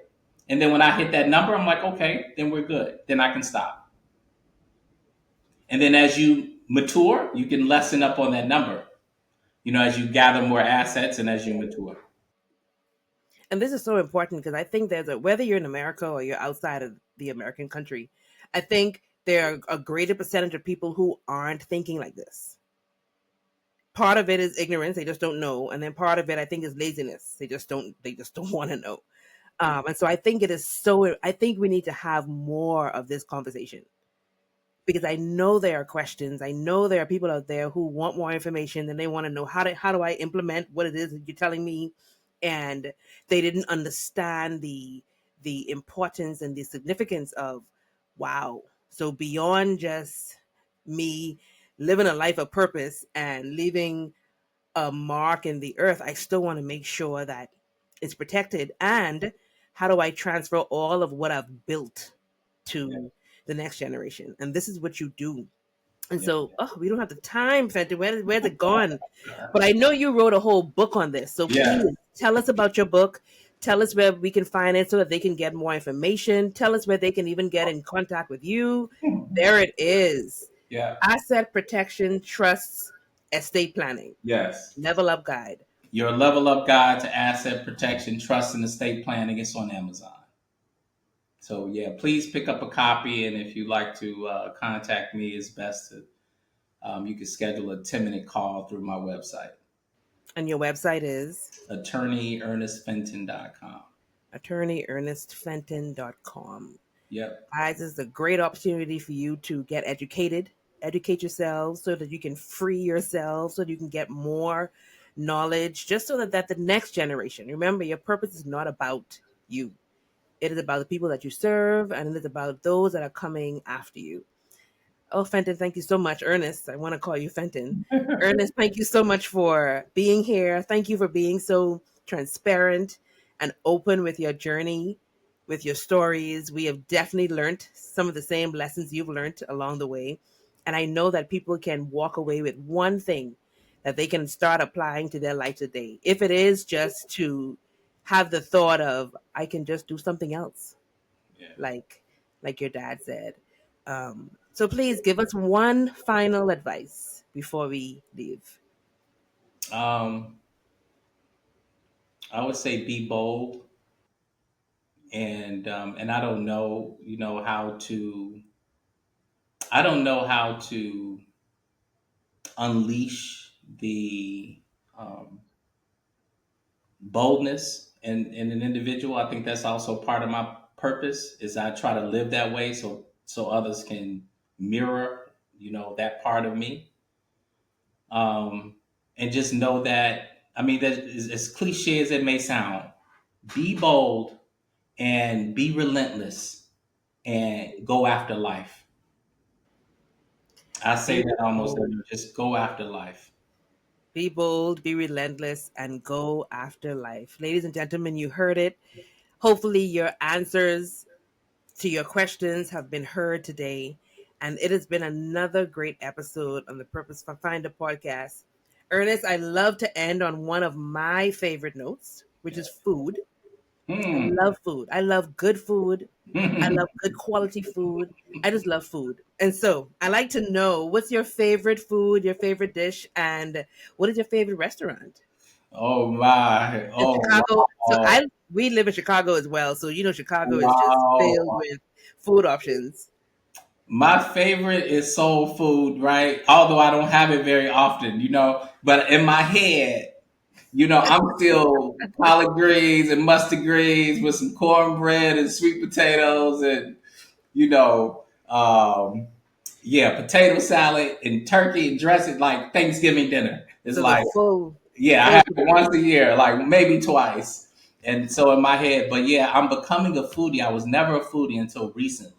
And then when I hit that number, I'm like, okay, then we're good. Then I can stop. And then as you mature, you can lessen up on that number, as you gather more assets and as you mature. And this is so important because I think whether you're in America or you're outside of the American country, I think there are a greater percentage of people who aren't thinking like this. Part of it is ignorance; they just don't know, and then part of it, I think, is laziness. They just don't want to know. And so I think it is so. I think we need to have more of this conversation because I know there are questions. I know there are people out there who want more information and they want to know how do I implement what it is that you're telling me, and they didn't understand the importance and the significance of wow. So beyond just me living a life of purpose and leaving a mark in the earth, I still want to make sure that it's protected. And how do I transfer all of what I've built Yeah. to the next generation? And this is what you do. And Yeah. so, we don't have the time, Fenton. Where's it gone? But I know you wrote a whole book on this. So Yeah. please tell us about your book. Tell us where we can find it so that they can get more information. Tell us where they can even get in contact with you. There it is. Yeah. Asset Protection Trusts Estate Planning. Yes. Level Up Guide. Your level up guide to asset protection, trust, and estate planning. It's on Amazon. So yeah, please pick up a copy. And if you'd like to contact me, it's best to you can schedule a 10-minute call through my website, And your website is attorneyernestfenton.com. attorneyernestfenton.com. Yep. Guys, this is a great opportunity for you to get educated, educate yourselves so that you can free yourself, so that you can get more knowledge, just so that the next generation, remember, your purpose is not about you. It is about the people that you serve, and it is about those that are coming after you. Oh, Fenton, thank you so much. Ernest, I want to call you Fenton. Ernest, thank you so much for being here. Thank you for being so transparent and open with your journey, with your stories. We have definitely learned some of the same lessons you've learned along the way. And I know that people can walk away with one thing that they can start applying to their life today. If it is just to have the thought of, I can just do something else, Yeah. like your dad said. So please give us one final advice before we leave. I would say be bold, and I don't know, how to. I don't know how to unleash the boldness in an individual. I think that's also part of my purpose. Is I try to live that way so others can mirror, that part of me. And just know that, I mean, that is, as cliche as it may sound, be bold and be relentless and go after life. I say that almost every, just go after life. Be bold, be relentless, and go after life. Ladies and gentlemen, you heard it. Hopefully, your answers to your questions have been heard today. And it has been another great episode on the Purpose Finder podcast. Ernest, I love to end on one of my favorite notes, which is food. I Hmm. love food. I love good food. I love good quality food. I just love food. And so I like to know, what's your favorite food, your favorite dish, and what is your favorite restaurant? Oh my! In Oh Chicago. So wow! we live in Chicago as well. So Chicago is just filled Wow! with food options. My favorite is soul food, right? Although I don't have it very often, But in my head, I'm still collard greens and mustard greens with some cornbread and sweet potatoes and you know, um, yeah, potato salad and turkey and dressing like Thanksgiving dinner. It's So the like, yeah, I full have it once a year, like maybe twice. And so in my head, but yeah, I'm becoming a foodie. I was never a foodie until recently.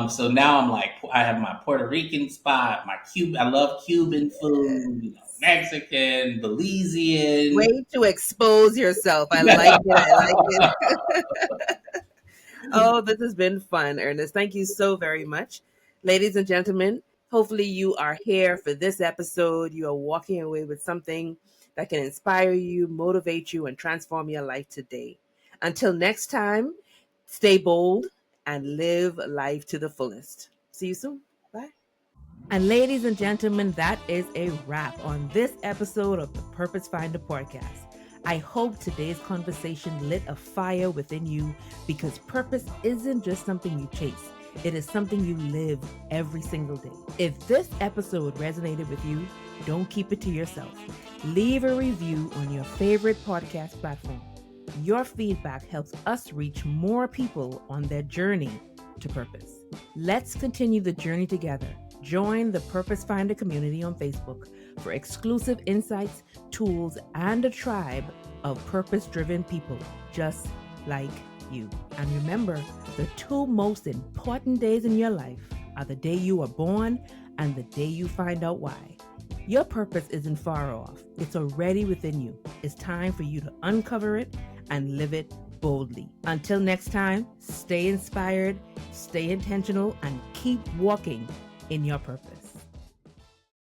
So now I'm like, I have my Puerto Rican spot, my Cuban. I love Cuban food, Mexican, Belizean. way to expose yourself. I like it. I like it. Oh, this has been fun, Ernest. Thank you so very much. Ladies and gentlemen, hopefully you are here for this episode. You are walking away with something that can inspire you, motivate you, and transform your life today. Until next time, stay bold and live life to the fullest. See you soon. Bye. And ladies and gentlemen, that is a wrap on this episode of the Purpose Finder podcast. I hope today's conversation lit a fire within you, because purpose isn't just something you chase. It is something you live every single day. If this episode resonated with you, don't keep it to yourself. Leave a review on your favorite podcast platform. Your feedback helps us reach more people on their journey to purpose. Let's continue the journey together. Join the Purpose Finder community on Facebook for exclusive insights, tools, and a tribe of purpose-driven people just like you. And remember, the two most important days in your life are the day you are born and the day you find out why. Your purpose isn't far off. It's already within you. It's time for you to uncover it and live it boldly. Until next time, stay inspired, stay intentional, and keep walking in your purpose.